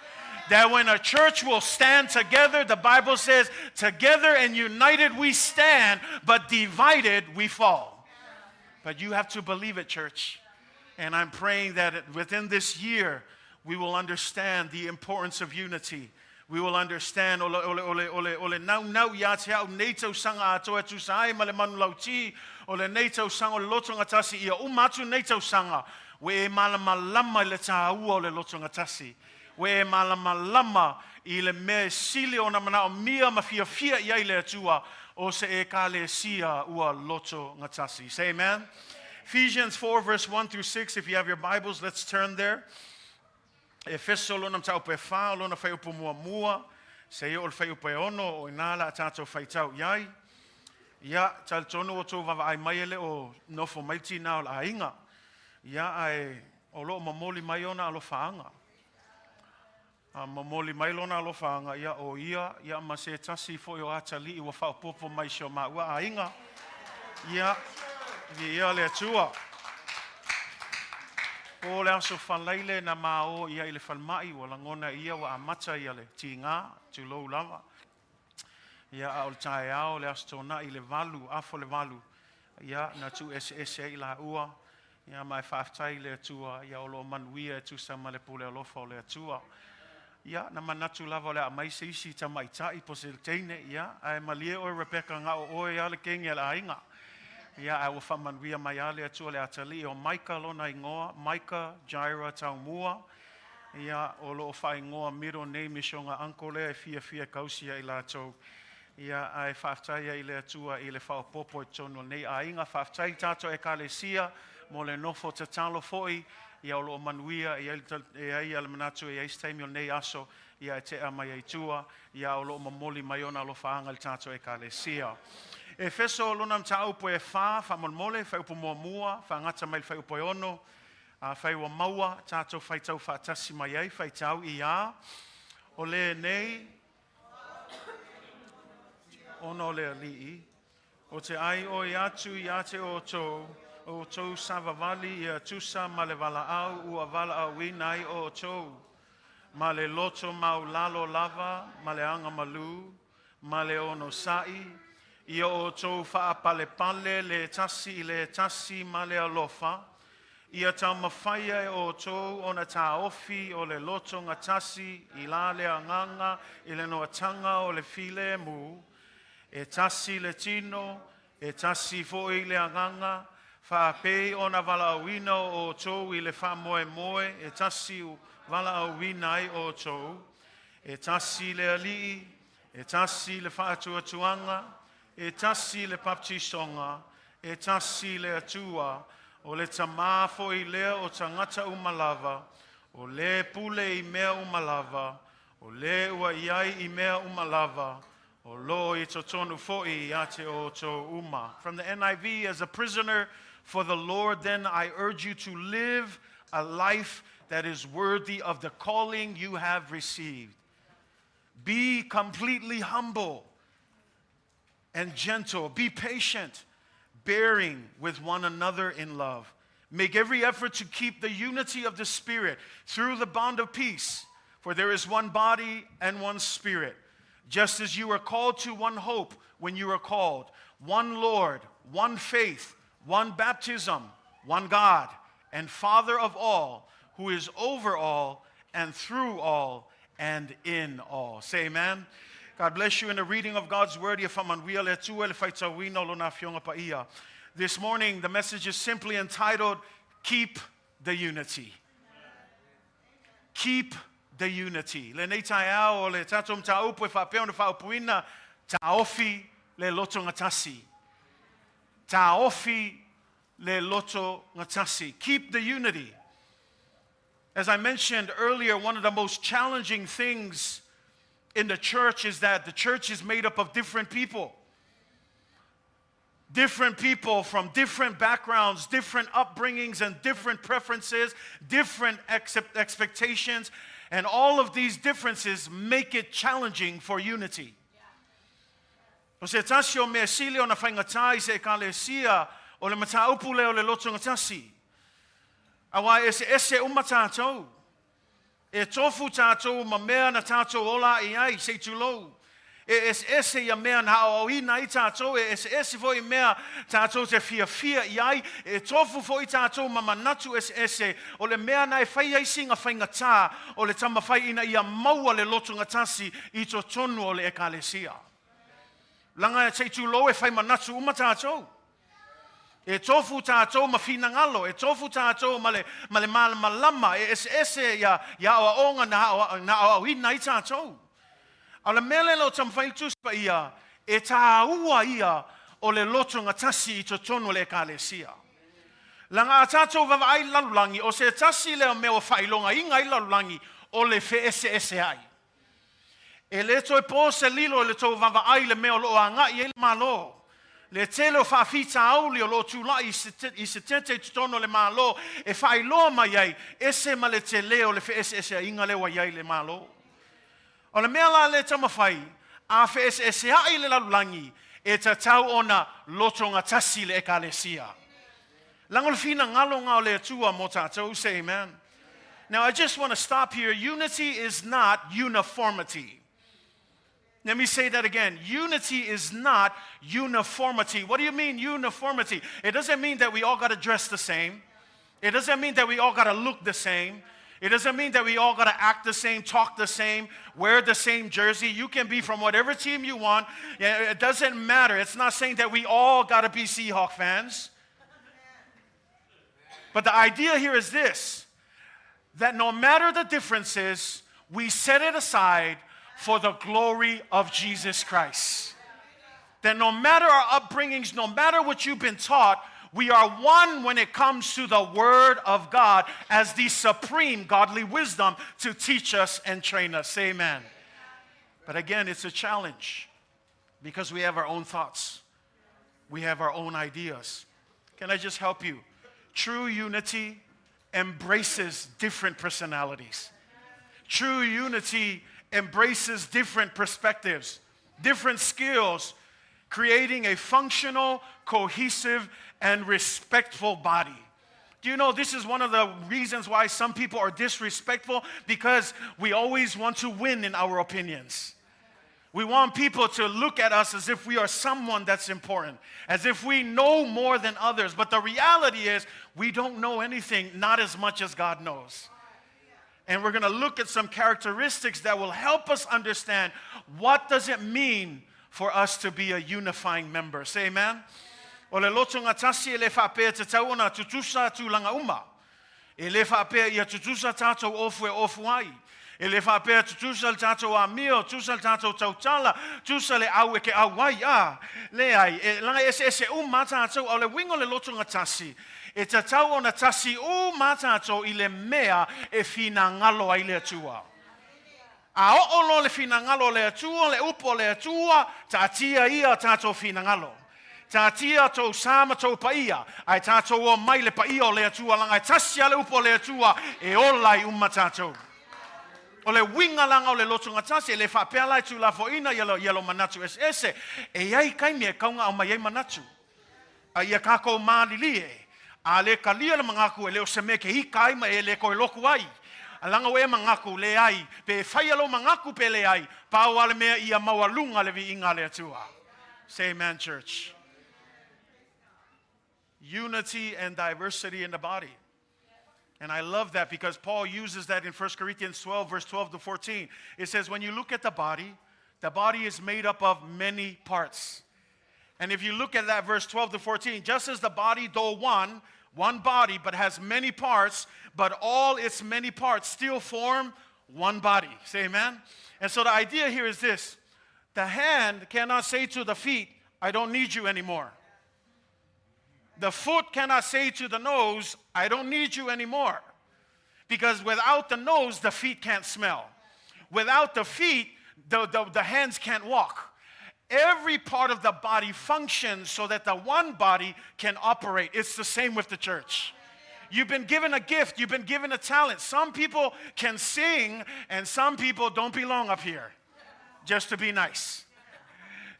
That when a church will stand together, the Bible says, together and united we stand, but divided we fall. But you have to believe it, church. And I'm praying that within this year, we will understand the importance of unity. We will understand ole nau ya te au neitau sanga atoa tu sai ma le manu lauti ole neitau sanga o le loto gatasi ia umatu neitau sanga we malama le tāua o le loto gatasi we malama I le me sili o na mana o mia ma fia ia le atua o se e kale sia ua loto gatasi. Say amen. Ephesians 4 verse 1 through 6. If you have your Bibles, let's turn there. Efeso lona tau pe fa lona fai upu mua se o fai upu ono o inala tato fai tau yai ya tal tono o to va ai mai ele o no fo mai tina o la inga ya ai o lo mamoli mai ona lo faanga a mamoli mai lona lo faanga ya o ya ma se tasi fo yo atali I wa fa popo mai sho ma wa ainga ya le tua. O le aso whalaile na mao ia I le whalmai o langona ia wa amata ia le tinga tu lou lava. Ia au tae ao le aso tona I le valu, afo le valu. Ia na tu ese I la ua. Ia mai whaftai le atua. Ia o lo manuia e tu sama le pule alofa o le atua. Ia na manatu lava o le amai se isi tamaitai po se teine. Ia ai malie o Rebecca nga o oe ale kengi ala ainga. Ia ai wa whamanuia mai ale atua le atali o Maika lona ingoa, Maika, Jaira, Taumua. Ia o lo whai ingoa miro nei mishonga ankole e fia kausia I la tau. Ia ai whaftaia I le atua I le whaopopo e tono nei a inga whaftai tato e kalesia mo le nofo te talo foi. Ia o lo manuia e ai ala manatu e eistaimi o nei aso. Ia e te amai e tua. Ia o lo mamoli mai ona lo whaanga le tato e kalesia. Efeso lona mtau po e fa molmole fa upo mua fa ngata mai fa upo ono fa wa maua tato fa tau fa tasi mai ai fa tau ia o le nei ono le ali o te ai o ia te o to Savali ia tusa malevala au u avala au winai o to male loto Maulalo lava male Agamalu male Onosai. Ia o tau whaapale le tasi ma le alofa. Ia tau mawhaia e o tau o na Taofi le Loto Gatasi I la le anganga I le noatanga o le file mu. E tasi le tino, e tasi foi le anganga. Whaapei o na valaawina o tau I le whamoe, e tasi valaawina ai o tau. E tasi le alii, e tasi le whaatuatuanga. E tasi le baptisonga, e tasi le atua, o le tamafo I lea o tangata umalava, o le pule I mea umalava, o le ua iai I mea umalava, o lo I totonu foi ate o to uma. From the NIV, as a prisoner for the Lord, then I urge you to live a life that is worthy of the calling you have received. Be completely humble and gentle, be patient, bearing with one another in love. Make every effort to keep the unity of the Spirit through the bond of peace. For there is one body and one Spirit, just as you were called to one hope when you were called, one Lord, one faith, one baptism, one God, and Father of all, who is over all and through all and in all. Say amen. God bless you in the reading of God's word. This morning, the message is simply entitled, Keep the Unity. Keep the unity. Le nei tai au o le tatum taupu e whapeo na whaupuina, Taofi le Loto Gatasi. Taofi le Loto Gatasi. Keep the unity. As I mentioned earlier, one of the most challenging things in the church is that the church is made up of different people. Different people from different backgrounds, different upbringings, and different preferences, different expectations. And all of these differences make it challenging for unity. O se tasi o mea sili o na whaingatai se ekalesia o le mataupu leo le Loto Gatasi. Awa ese umatātou. E tofu tātou ma mea na tātou ola i ai se tulou. Ese ya mea na o ina I tātou, ese foi mea tātou te fia I ai, tofu foi tātou ma manatu ese, o le mea na whai ai singa whaingatā, o le tama whai ina ia maua le Loto Gatasi I to tonu o le ekalesia. Langa e te tulou whai manatu uma tātou. E tofu tātou ma finangalo, e tofu tātou ma le malama, ese ya o onga na o ina I tātou. O le mele lo tamwhaitus pa ia, e tāua ia o le Loto Gatasi I to tonu le ekalesia. Langa a tātou wawa ai lalulangi, o se tasi leo meo whailonga inga I lalulangi, o le fe ese ai. E le toi po se lilo le tau wawa ai le meo lo a ngai e le malo. Le telo whawhita auli o lo tula I se tete tutono le malo, e whailoa mai ai, ese ma le te leo le fe ese ai inga lewa iai le malo. O le mea la le tamawhai, a fe ese ai le lalulangi, e ta tau ona Loto Gatasi le ekalesia. Langol fina ngalo ngao le atua mo tātou, say amen. Now I just want to stop here. Unity is not uniformity. Let me say that again. Unity is not uniformity. What do you mean uniformity? It doesn't mean that we all got to dress the same. It doesn't mean that we all got to look the same. It doesn't mean that we all got to act the same, talk the same, wear the same jersey. You can be from whatever team you want. It doesn't matter. It's not saying that we all got to be Seahawks fans. But the idea here is this, that no matter the differences, we set it aside for the glory of Jesus Christ. That no matter our upbringings, no matter what you've been taught, we are one when it comes to the Word of God as the supreme godly wisdom to teach us and train us. Say amen. But again, it's a challenge because we have our own thoughts. We have our own ideas. Can I just help you? True unity embraces different personalities. True unity embraces different perspectives, different skills, creating a functional, cohesive, and respectful body. Do you know this is one of the reasons why some people are disrespectful? Because we always want to win in our opinions. We want people to look at us as if we are someone that's important, as if we know more than others. But the reality is we don't know anything, not as much as God knows. And we're going to look at some characteristics that will help us understand what does it mean for us to be a unifying member. Say amen. O le Loto Gatasi e le whapea te tau ona tutusa tūlanga uma. E le whapea ia tutusa tātou ofu e ofu ai. E le whapea tutusa le tātou a mio, tutusa le tātou tautala, tutusa le au e ke au ai a. Le ai, e langa ese tātou au le wingo le Loto Gatasi. E te tau ona tasi tātou I le mea e fina ngalo ai le atua. A o'olo le fina ngalo le atua, le upo le atua, ta tia ia tātou fina ngalo. Ta tia tau sama tau paia, ai tātou o mai le paia o le atua langa, ai tasia le upo le atua, e olai tātou. O le winga langa o le Loto Gatasi, e le whapea lai tu la foina, yelo manatu ese, e ai kaimi e kaunga o mai ei manatu. A ia kako maalilie, a le kalia le mangaku, e leo se me ke hika ima e le koe loku ai. Alanga we mangaku le ai, pe whaialo mangaku pe le ai, pau ale mea ia mawalunga le vi inga le atua. Say amen, church. Unity and diversity in the body. And I love that because Paul uses that in 1 Corinthians 12, verse 12 to 14. It says, when you look at the body is made up of many parts. And if you look at that verse 12 to 14, just as the body, though one body, but has many parts, but all its many parts still form one body. Say amen? And so the idea here is this. The hand cannot say to the feet, I don't need you anymore. The foot cannot say to the nose, I don't need you anymore. Because without the nose, the feet can't smell. Without the feet, the hands can't walk. Every part of the body functions so that the one body can operate. It's the same with the church. You've been given a gift. You've been given a talent. Some people can sing, and some people don't belong up here, just to be nice.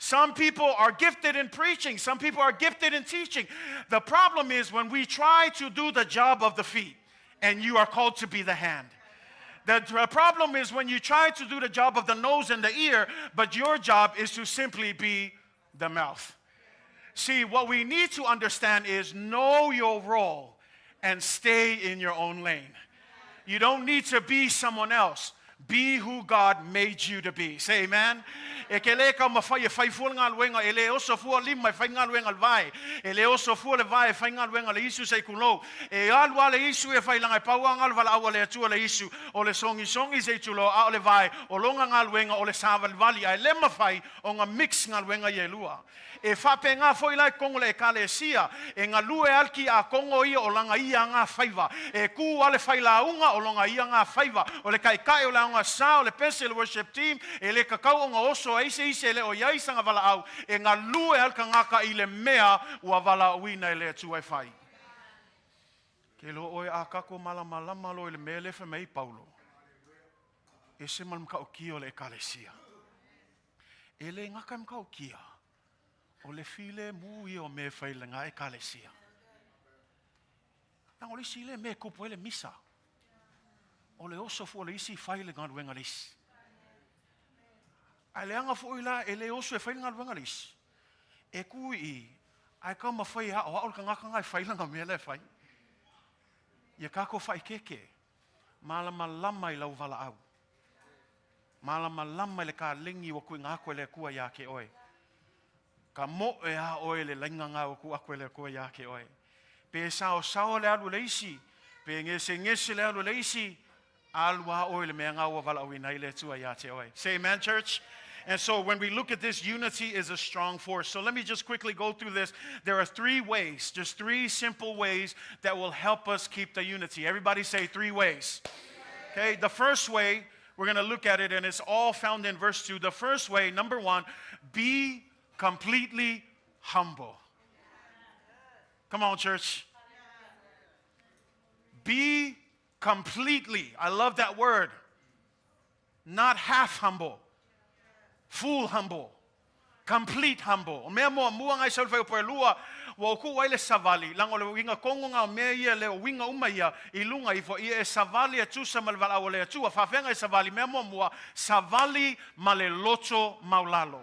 Some people are gifted in preaching. Some people are gifted in teaching. The problem is when we try to do the job of the feet, and you are called to be the hand. The problem is when you try to do the job of the nose and the ear, but your job is to simply be the mouth. See, what we need to understand is know your role and stay in your own lane. You don't need to be someone else. Be who God made you to be. Say amen. E ke le ka mafai e fai fuanga luenga e le oso fua lima e fai nga luenga vai e le oso fua le vai e fai nga luenga le isu sei kulo e alwa le isu e fai langa e paua nga vala awa le atua le isu o le songi sei tulo a o le vai o longa nga luenga o le Savali ai le mafai o nga mix nga luenga ye lua e fape nga foi lai kongo le kalesia e nga lue alki a kongo ia o langa ia nga faiva e ku ale fai launga o longa ia nga faiva o le kai o la nga sa o le pese le worship team e le kakau o nga oso ise le o yai sanga vala au e nga lue alka ngaka i le mea ua vala uina le tua fai ke lo oe a kako malama lo le mele fe mei Paulo e se mal mka o kio le kalesia e le ngaka mka o kia o le file mui o me fai le ngai kalesia nang o le sile me kupo ele misa o le oso fu o le isi fai le ngadu engalis ai le anga fu ila ele oso e fai le ngadu engalis e kui ai ka ma fai ha o ka ngaka ngai fai le ngamia le fai ia kako fai keke malama lama i lau vala au malama lama le ka lingi wa kui ngako le kua ya ke oe ka mo e a oe le lainga ngā o ku akwe le kua ya ke oe. Pe sao le alu le isi, pe ngese le alu le isi, alu a oe le mea ngā o vala awi nai le tua ya te oe. Say amen, church? And so when we look at this, unity is a strong force. So let me just quickly go through this. There are 3 ways, just 3 simple ways that will help us keep the unity. Everybody say 3 ways. Okay, the first way, we're going to look at it, and it's all found in verse 2. The first way, number 1, be completely humble. Come on, church. Be completely, I love that word, not half humble, full humble, complete humble. Mea moa ngai salwhai o poe lua, wa oku waile Savali, lango le winga kongo ngā mea ia le winga umaia i lunga i fo ia e Savali atu sa malwala awa le atu, a whawhenga e Savali, mea moa Savali ma le Loto Maulalo.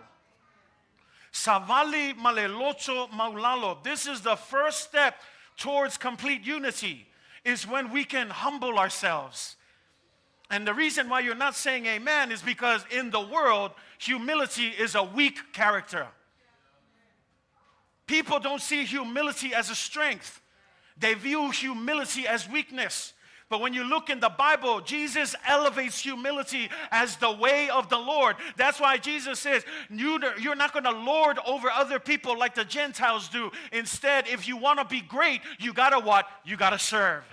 Savali ma le Loto Maulalo. This is the first step towards complete unity, is when we can humble ourselves. And the reason why you're not saying amen is because in the world, humility is a weak character. People don't see humility as a strength. They view humility as weakness. But when you look in the Bible, Jesus elevates humility as the way of the Lord. That's why Jesus says, you're not going to lord over other people like the Gentiles do. Instead, if you want to be great, you got to what? You got to serve.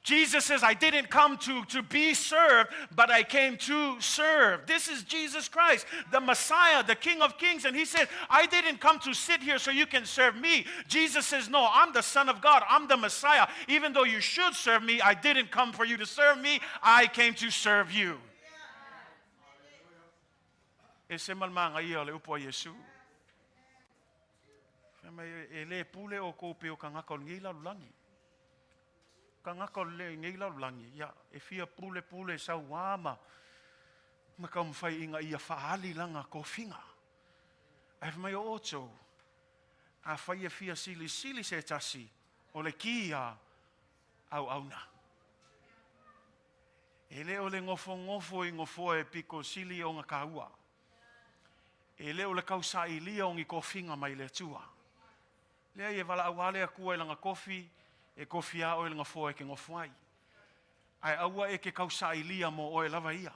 Jesus says, I didn't come to be served, but I came to serve. This is Jesus Christ, the Messiah, the King of Kings. And he says, I didn't come to sit here so you can serve me. Jesus says, no, I'm the Son of God. I'm the Messiah. Even though you should serve me, I didn't come for you to serve me. I came to serve you. Ese malmanga ia le upo Yesu. Ele pule o ko pe o kanga kon ngila lulangi. Kangaka le ngai laulangi, ia, e fia pule sa wama. Maka mwhai inga ia whaali langa ko whinga. Ai mai o oto, a whai e fia sili se tasi, o le kia au auna. E le o le ngofo i ngofo e piko sili o ngā kaua. E le o le kausa i lia o ngi ko whinga mai le tua. Lea e wala awale a kua i langa kofi, e kofi a o i langa fo e ke ngofuai. Ai aua e ke kausa i lia mo o e lava ia.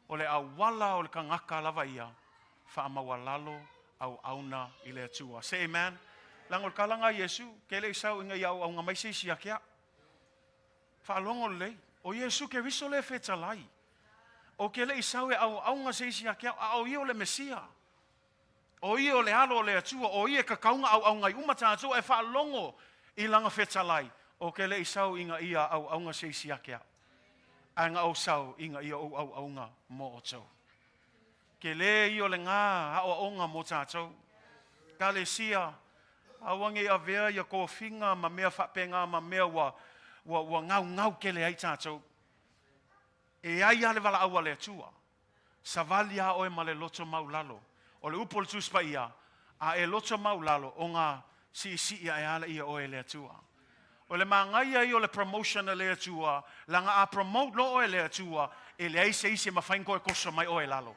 O le awala o le kangaka lava ia, wha Maulalo au auna i le tua. Say amen. Lango le kalanga Yesu, ke le isau inga iau au ngā maise isi akia. Wha alongo le, o Yesu ke riso le whetalai. O ke le isau e au ngā se isi akia, au i o le Mesia. O i o le alo o le atua, o i e kakaunga au ngai umata atua e wha alongo i langa whetalai. O ke le isau inga ia au ngā se isi akia. A ngā o sau inga ia au ngā mo o tau. Ke le i o le ngā hao o ngā mo tātou. Ka le sia, awange a vea ia ko whinga ma mea whapenga ma mea wa ngau ke le ai tātou. E ai ale wala awa le atua. Savali a oe ma le loto Maulalo. O le upol tuspa ia, a e loto Maulalo o ngā si ia e ala ia oe le atua. O le mangaia i o le promotion le atua, langa a promote lo oe le atua, e le aise ise ma whainko e koso mai oe lalo.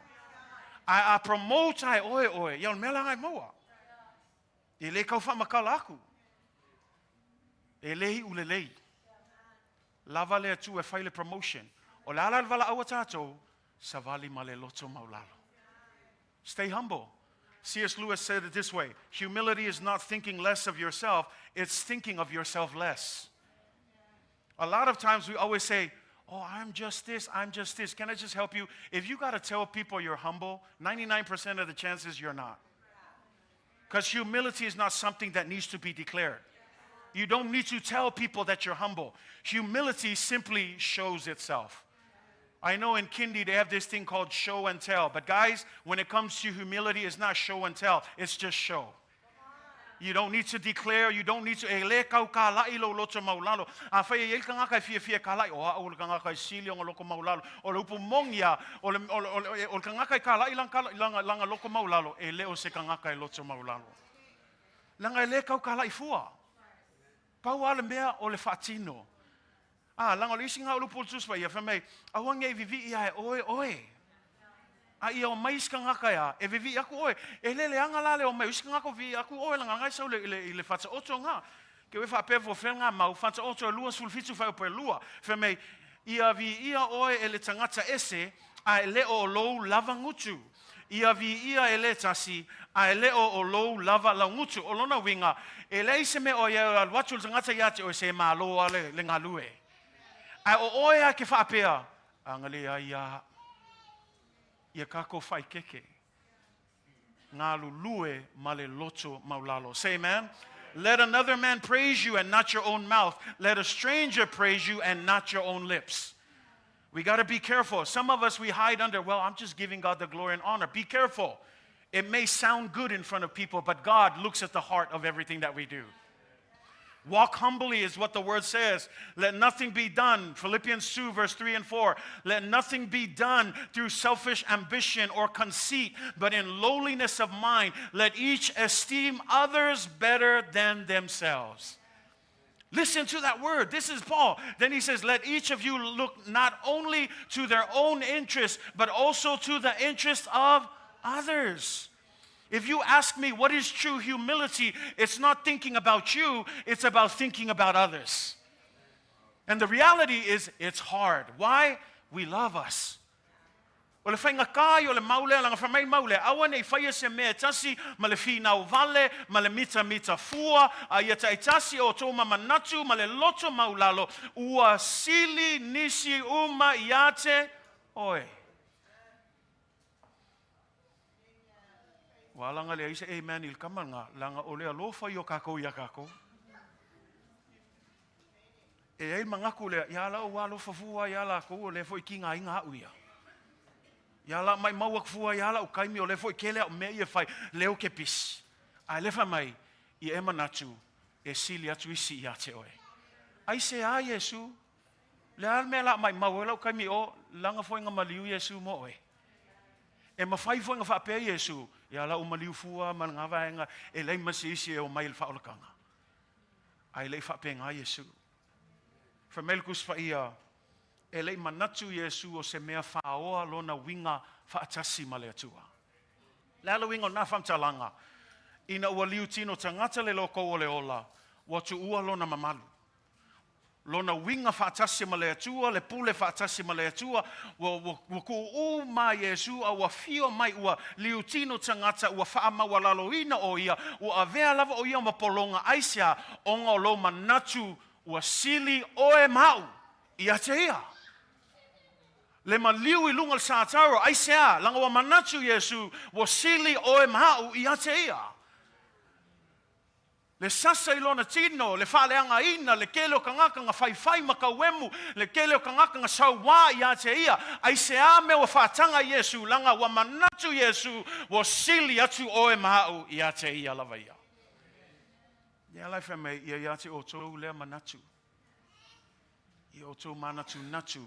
A promote ai oe, ia o le mea langa i maua. E le kau whamakala aku. E lehi ule lei. Lava le atua e whai le promotion. O le ala wala awa tātou, Savali ma le loto Maulalo. Stay humble. C.S. Lewis said it this way, humility is not thinking less of yourself, it's thinking of yourself less. A lot of times we always say, oh, I'm just this. Can I just help you? If you got to tell people you're humble, 99% of the chances you're not. Because humility is not something that needs to be declared. You don't need to tell people that you're humble. Humility simply shows itself. I know in Kindi they have this thing called show and tell. But guys, when it comes to humility, it's not show and tell. It's just show. You don't need to declare. You don't need to. E le kau ka lai lo loto Maulalo. A whai e ka ngaka fia ka lai. O a o le ka ngaka sili o loko Maulalo. O le upu mongia. O le ka ngaka ka lai langa loko Maulalo. E le o se ka ngaka loto Maulalo. Langa e le kau ka lai fua. Pau ale mea o le fatino. Langa o le isi ngā ulupu tuspa ia whamei. Awange e vivi ia e oe. A ia o mais ka ngaka ia. E vivi aku oe. E lele anga lale o mai. Usi ka ngaka vi aku oe langa ngai sau le whata oto ngā. Ke we whapevo whenga mau. Whata oto e lua sulfitu whai opo e lua. Whamei. Ia vi ia oe e le tangata ese. A e le o lou lava ngutu. Ia vi ia e le tasi. A e le o lou lava la ngutu. O lona winga. E le ise me o ia watu le tangata iate o se maa loa le ngalue. Ai o oea ke whaapea, angalea ia kako whai keke. Ngā lulue ma le loto Maulalo. Say amen. Let another man praise you and not your own mouth. Let a stranger praise you and not your own lips. We got to be careful. Some of us, we hide under, well, I'm just giving God the glory and honor. Be careful. It may sound good in front of people, but God looks at the heart of everything that we do. Walk humbly is what the word says. Let nothing be done. Philippians 2 verse 3 and 4. Let nothing be done through selfish ambition or conceit, but in lowliness of mind. Let each esteem others better than themselves. Listen to that word. This is Paul. Then he says, let each of you look not only to their own interest, but also to the interest of others. If you ask me what is true humility, it's not thinking about you, it's about thinking about others. And the reality is, it's hard. Why? We love us. O le whainga kai o le maule, langa whamai maule, awa nei whaia se mea tasi, ma le whinau vale, ma le mita fua, a ia tai tasi o tō manatu, ma le loto Maulalo, ua sili nisi uma iate, oi. Wa langa le aise amen il kamanga langa o le alofa i o kako ia kako. E ai mangaku le ia la o alofa fua ia la ko o le foi kinga inga uia. Ia la mai mau fua ia la o kaimi o le foi kele o me ia fai leo ke pis. Ai le fa mai i e manatu e sili atu isi ia te oe. Ai se a Yesu. Le al me la mai mawela kai mi o langa foi nga maliu Yesu mo oi. E mafai foi nga fa pe Yesu. Ya la o maliu fua man nga va nga e lei masisi o mai fa olakanga. Ai lei fa pe nga Yesu. Famelkus fa ia e lei manatu Yesu o se mea faoa lona winga fa atasi male atua. Lalo winga na fam talanga. Ina ua liu tino tangata le loko o le ola. Watu ua lona mamalu. Lona winga whaatasi ma le atua, le pule whaatasi ma le atua, wa ku ma Yesu, a wa fio mai ua liu tino tangata, ua wha Maulalo ina o ia, ua avea lava o ia ma polonga aisia, onga o lo manatu, ua sili oe mau, ia te ia. Le ma liu I lunga le sātaro, aisia, langa wa manatu Yesu, wa sili oe mau, ia te ia. Le sasa I lona tino, le whaleanga ina, le kele o kangaka nga whai makauemu, le kele o kangaka nga sauwa ia te ia. Ai se a me wa whaatanga Yesu, langa wa manatu Yesu, wa sili atu oe mahau ia te ia lava ia. Ia lai whame, ia te o tō lea manatu. Ia o tō manatu natu,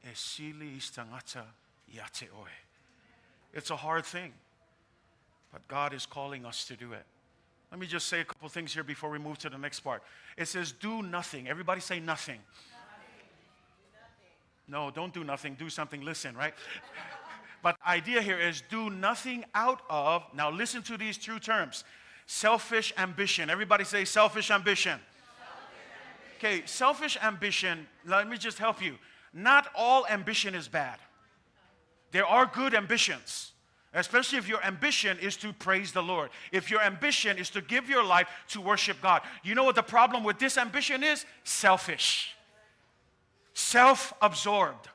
e sili istangata ia te oe. It's a hard thing, but God is calling us to do it. Let me just say a couple things here before we move to the next part. It says, do nothing. Everybody say nothing. No, don't do nothing. Do something. Listen, right? But the idea here is do nothing out of, now listen to these two terms, selfish ambition. Everybody say selfish ambition. Okay, selfish ambition, let me just help you. Not all ambition is bad. There are good ambitions. Especially if your ambition is to praise the Lord. If your ambition is to give your life to worship God. You know what the problem with this ambition is? Selfish. Self-absorbed.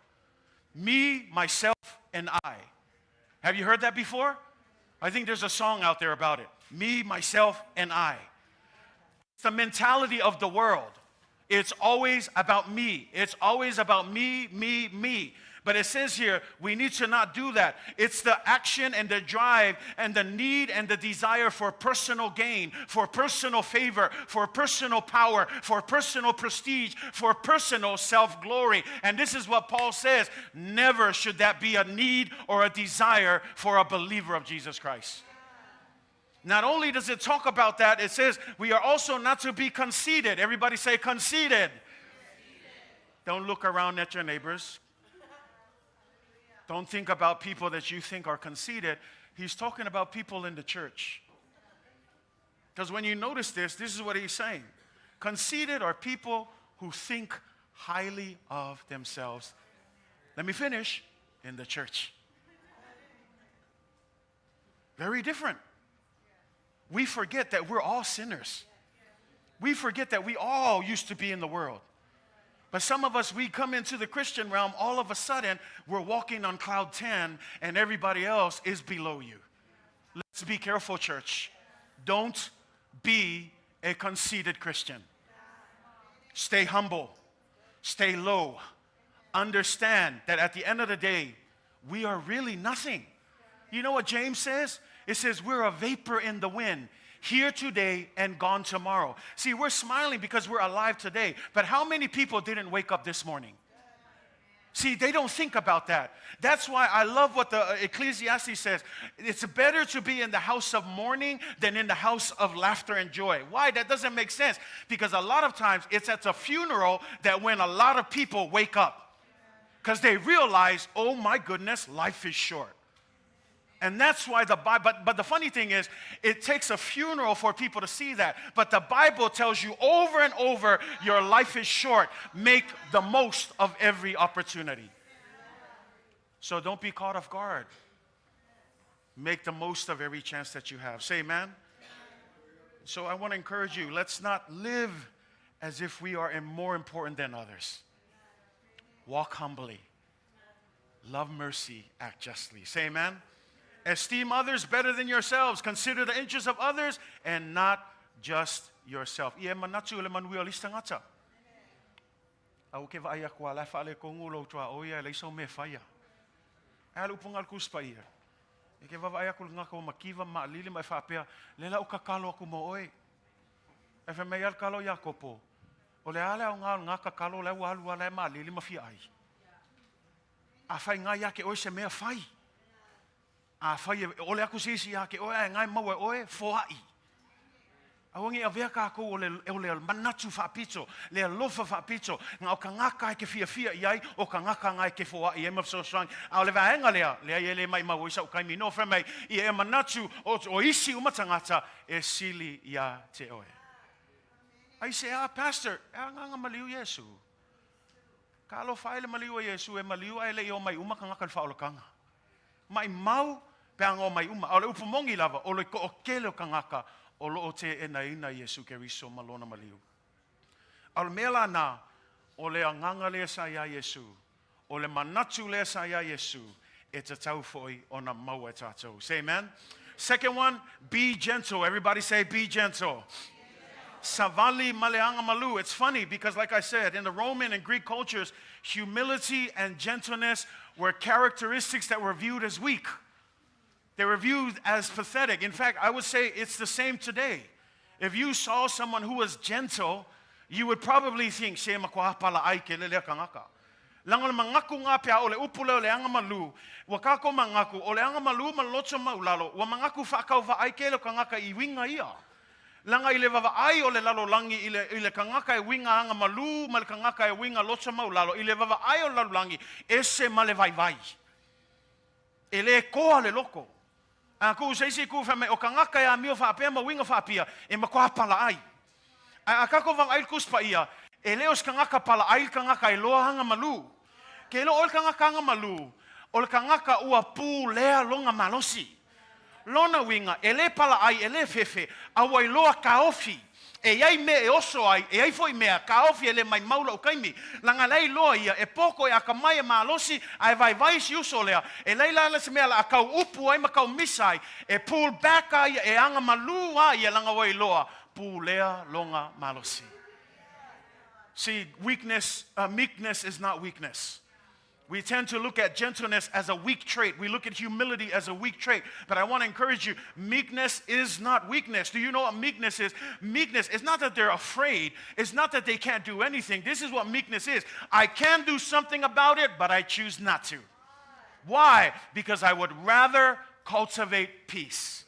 Me, myself, and I. Have you heard that before? I think there's a song out there about it. Me, myself, and I. It's the mentality of the world. It's always about me. It's always about me, me, me. But it says here, we need to not do that. It's the action and the drive and the need and the desire for personal gain, for personal favor, for personal power, for personal prestige, for personal self-glory. And this is what Paul says. Never should that be a need or a desire for a believer of Jesus Christ. Not only does it talk about that, it says we are also not to be conceited. Everybody say conceited. Don't look around at your neighbors. Don't think about people that you think are conceited. He's talking about people in the church. Because when you notice this is what he's saying. Conceited are people who think highly of themselves. Let me finish. In the church. Very different. We forget that we're all sinners. We forget that we all used to be in the world. But some of us, we come into the Christian realm, all of a sudden, we're walking on cloud 10, and everybody else is below you. Let's be careful, church. Don't be a conceited Christian. Stay humble. Stay low. Understand that at the end of the day, we are really nothing. You know what James says? It says we're a vapor in the wind. Here today and gone tomorrow. See, we're smiling because we're alive today. But how many people didn't wake up this morning? See, they don't think about that. That's why I love what the Ecclesiastes says. It's better to be in the house of mourning than in the house of laughter and joy. Why? That doesn't make sense. Because a lot of times it's at a funeral that when a lot of people wake up. Because they realize, oh my goodness, life is short. And that's why the Bible, but the funny thing is, it takes a funeral for people to see that. But the Bible tells you over and over, your life is short. Make the most of every opportunity. So don't be caught off guard. Make the most of every chance that you have. Say amen. So I want to encourage you, let's not live as if we are more important than others. Walk humbly. Love mercy. Act justly. Say amen. Esteem others better than yourselves. Consider the interests of others and not just yourself. Ia manatu le manuia lista ngata. Au ke vaia kwa la fa le kongulo tua oia le so me faia. Alu pungal kuspa ia. E ke vaia ku ngaka o makiva ma lili mai fa pea le la ukakalo aku mo oi. E fa me al kalo Jakopo. O le ale au ngā kakalo le walua le malili mafia ai. A whai ngai ake oe se mea whai. A whai ole aku sisi ake oe ngai maua oe foai. Awangi a vea kako o le manatu whapito, le lofa whapito, ngā o ka ngaka ke fia iai, o ka ngaka ngai ke foai, e mafsosang. A o le vaenga lea le mai mau isa ukaimi no whamei, i e manatu o isi umatangata e sili ia te oe. Ai se pastor, nganga maliu Yesu. Ka alo whaile maliu a Yesu, e maliu a ele i o mai uma ka ngaka le whaolokanga. Mai mau, peanga o mai uma, o le upumongi lava, o le ko o kele o ka ngaka, o loo te e ina Yesu Keriso malona maliu. Al mela na, o le anganga lea sa ia Yesu, o le manatu lea sa ia Yesu, e te tau foi o na maua tātou. Say amen. Second one, be gentle. Everybody say be gentle. Savali male Agamalu. It's funny because like I said, in the Roman and Greek cultures, humility and gentleness were characteristics that were viewed as weak. They were viewed as pathetic. In fact, I would say it's the same today. If you saw someone who was gentle, you would probably think, "Se makuapala ai ke lele kangaka." Langon mangaku nga pia ole upule ole Agamalu, wakako mangaku ole Agamalu Loto Maulalo, wa mangaku whakau wa ai ke le kangaka I winga ia. Langa I le vava ai ole lalo langi I le kangaka I winga Agamalu, ma le kangaka I winga Loto Maulalo, I le vava ai ole lalo langi, ese ma le vai. Ele koa le loko. Aku seisi ku fa me o kangaka ya mio fa pe ma winga fa pia e ma kwa pala ai. A kako vang ai kus pa ia e leos kangaka pala ai kangaka I loa hanga malu. Ke lo ol kangaka hanga malu. Ol kangaka ua pu lea longa malosi. Lona winga ele pala ai ele fefe a wai loa kaofi. E iai me e oso ai, e ai foi mea, ka ofi ele mai maula o kaimi. Langa lei loa ia, e poko e akamai e maalosi, ai vai si uso lea. E lei lala se mea la akau upu ai makau misai, e pull back ai, e anga malua ia langa wai loa, pu lea longa malosi. See, meekness is not weakness. We tend to look at gentleness as a weak trait. We look at humility as a weak trait. But I want to encourage you, meekness is not weakness. Do you know what meekness is? Meekness is not that they're afraid. It's not that they can't do anything. This is what meekness is. I can do something about it, but I choose not to. Why? Because I would rather cultivate peace.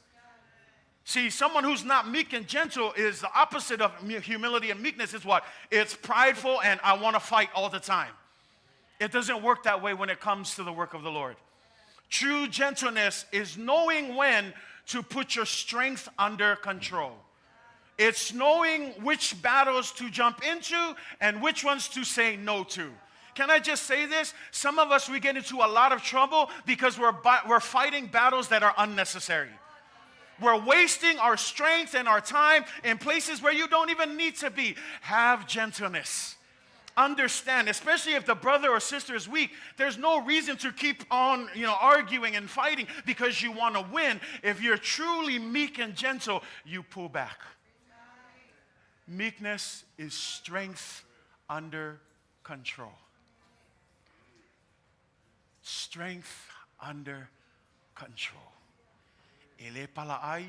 See, someone who's not meek and gentle is the opposite of humility and meekness. Is what? It's prideful and I want to fight all the time. It doesn't work that way when it comes to the work of the Lord. True gentleness is knowing when to put your strength under control. It's knowing which battles to jump into and which ones to say no to. Can I just say this? Some of us, we get into a lot of trouble because we're fighting battles that are unnecessary. We're wasting our strength and our time in places where you don't even need to be. Have gentleness. Understand, especially if the brother or sister is weak, there's no reason to keep on, arguing and fighting because you want to win. If you're truly meek and gentle, you pull back. Meekness is strength under control. Strength under control. Ele pala ai,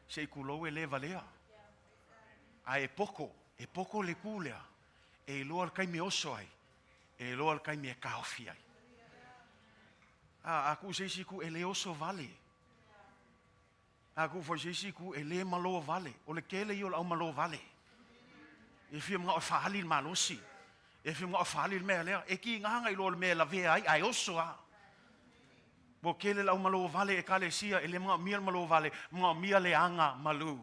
se kulo ele valea. Ai poko le kulea. E loa al kai me oso ai. E loa al kai me kaofi ai. Aku seisi ku ele oso vale. Aku for seisi ku ele malo vale. O le kele yo au malo vale. E fi mga ofali malosi. E fi mga ofali me lea. E ki nganga I lo me la ve ai oso a. Bo kele la malo vale e kale sia ele mga mia malo vale. Mga mia le anga malu.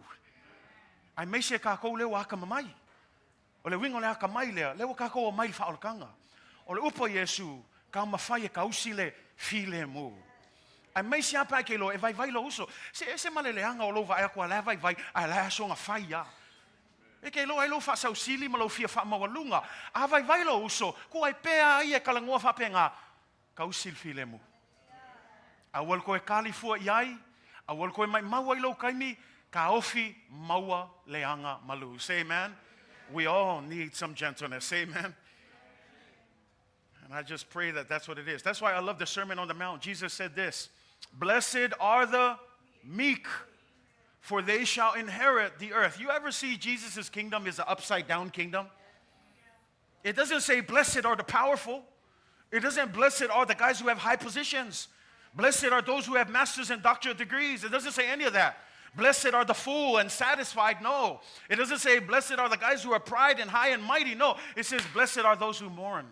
Ai me se ka ko le wa ka mamai. O le wingo le aka mai lea, lewa kako o mai whaolkanga. O le upo Yesu, ka mawhai e ka usile file mu. Ai mai si apa ke lo, e vai lo uso. Se male leanga o lo vai ako ala vai, ai la songa whai ya. E ke lo ai lo wha sausili ma lo fia wha mawalunga. A vai lo uso, ko ai pea ai e kalangoa whapenga, ka usile file mu. A wal koe kali fua iai, a wal koe mai maua I lo kaimi, ka ofi maua leanga malu. Say amen. We all need some gentleness. Amen. And I just pray that that's what it is. That's why I love the Sermon on the Mount. Jesus said this, "Blessed are the meek, for they shall inherit the earth." You ever see Jesus' kingdom is an upside down kingdom? It doesn't say blessed are the powerful. It doesn't blessed are the guys who have high positions. Blessed are those who have master's and doctorate degrees. It doesn't say any of that. Blessed are the full and satisfied. No. It doesn't say blessed are the guys who are pride and high and mighty. No. It says blessed are those who mourn.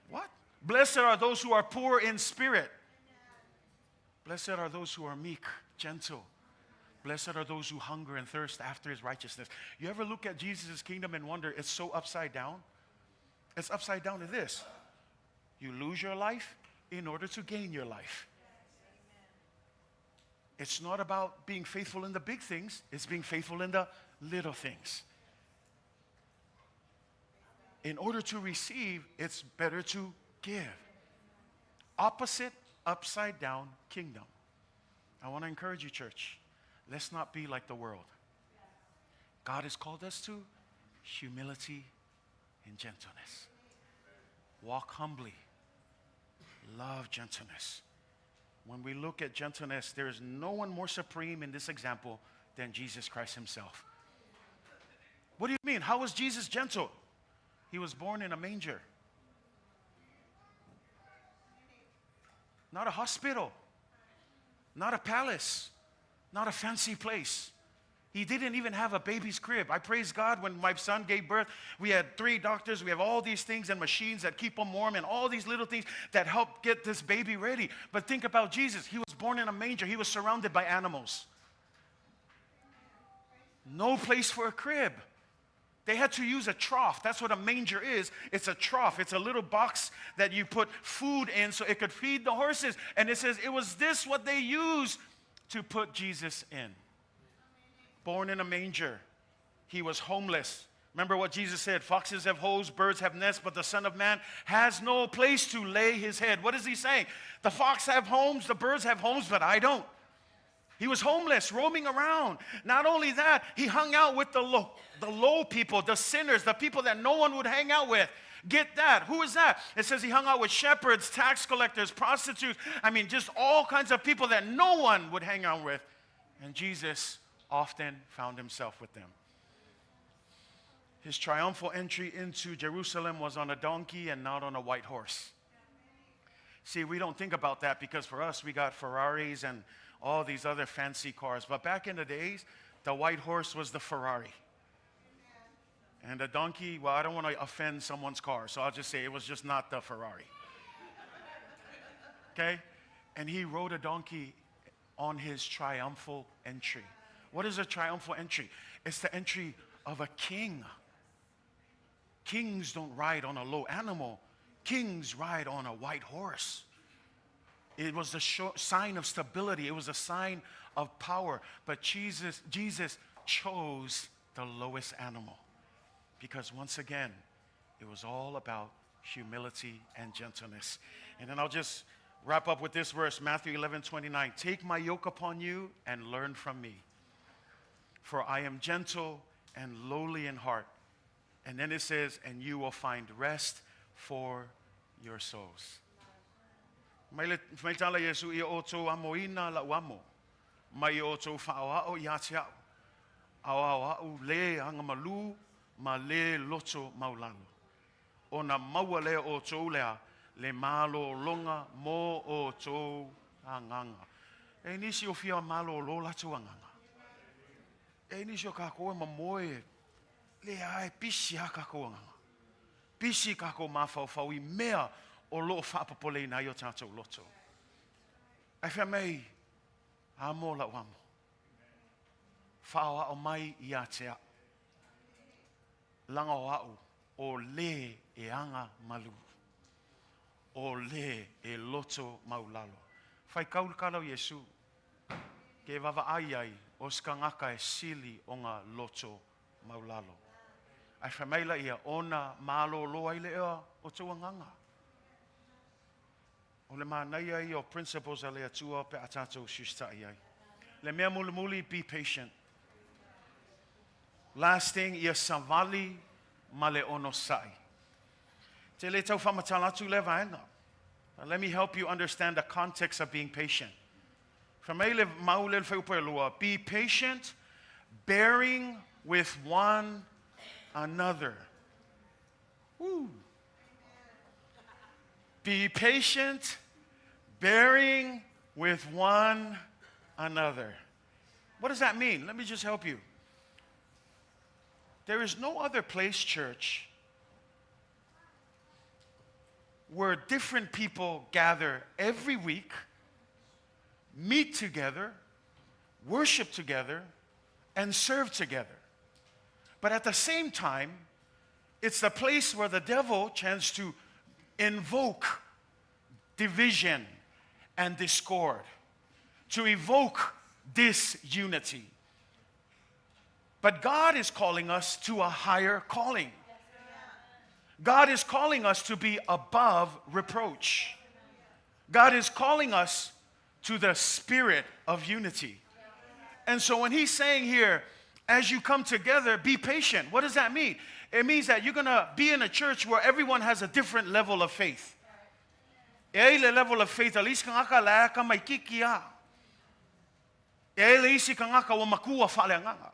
What? Blessed are those who are poor in spirit. Blessed are those who are meek, gentle. Blessed are those who hunger and thirst after his righteousness. You ever look at Jesus' kingdom and wonder, it's so upside down? It's upside down to this. You lose your life in order to gain your life. It's not about being faithful in the big things. It's being faithful in the little things. In order to receive, it's better to give. Opposite, upside down kingdom. I want to encourage you, church. Let's not be like the world. God has called us to humility and gentleness. Walk humbly. Love gentleness. When we look at gentleness, there is no one more supreme in this example than Jesus Christ himself. What do you mean? How was Jesus gentle? He was born in a manger. Not a hospital. Not a palace. Not a fancy place. He didn't even have a baby's crib. I praise God when my son gave birth, we had 3 doctors. We have all these things and machines that keep him warm and all these little things that help get this baby ready. But think about Jesus. He was born in a manger. He was surrounded by animals. No place for a crib. They had to use a trough. That's what a manger is. It's a trough. It's a little box that you put food in so it could feed the horses. And it says it was this what they used to put Jesus in. Born in a manger. He was homeless. Remember what Jesus said, foxes have holes, birds have nests, but the Son of Man has no place to lay his head. What is he saying? The fox have homes, the birds have homes, but I don't. He was homeless, roaming around. Not only that, he hung out with the low people, the sinners, the people that no one would hang out with. Get that. Who is that? It says he hung out with shepherds, tax collectors, prostitutes. I mean, just all kinds of people that no one would hang out with. And Jesus often found himself with them. His triumphal entry into Jerusalem was on a donkey and not on a white horse. See, we don't think about that because for us, we got Ferraris and all these other fancy cars. But back in the days, the white horse was the Ferrari. And the donkey, well, I don't want to offend someone's car, so I'll just say it was just not the Ferrari. Okay? And he rode a donkey on his triumphal entry. What is a triumphal entry? It's the entry of a king. Kings don't ride on a low animal. Kings ride on a white horse. It was the sign of stability. It was a sign of power. But Jesus chose the lowest animal. Because once again, it was all about humility and gentleness. And then I'll just wrap up with this verse, Matthew 11:29. Take my yoke upon you and learn from me. For I am gentle and lowly in heart. And then it says, and you will find rest for your souls. Mai tala Yesu I o tō amoina la wamo. Mai o tō whaoao I ate au. Au le Agamalu ma le Loto Maulalo. O na maua lea o tō lea le malo longa mo o tō anganga. E nisi o fia malo lo latu anganga. E nisi o kako e mamoe le ai pisi ha kako anganga. Pisi kako mawhauwhau I mea o lo whapapole na I o tātou loto. Ai whea mei, a mō la wamo. Whaoa o mai I a te a. Langa o au, o le e anga malu. O le e loto maulalo. Whai kaulukalo Yesu, ke wawa ai o skangaka e sili o ngā loto maulalo. Ai whea meila ia ona malo loa I le ea o tuanganga. O le mānai ai o principles a le atua pe atatou shishtai ai. Le mea mulimuli, be patient. Last thing, ia Savali ma le Onosai. Te le tau whamatalatu le vaenga. Let me help you understand the context of being patient. Whamei le mau le whaupoe lua. Be patient, bearing with one another. Woo. Be patient, bearing with one another. What does that mean? Let me just help you. There is no other place, church, where different people gather every week, meet together, worship together, and serve together. But at the same time, it's the place where the devil tends to invoke division and discord, to evoke disunity. But God is calling us to a higher calling. God is calling us to be above reproach. God is calling us to the spirit of unity. And so when he's saying here, as you come together, be patient. What does that mean? It means that you're going to be in a church where everyone has a different level of faith. Le level of faith, alis ka ngaka la ka mai kikia. Le isi ka ngaka wa makua fale ngaka.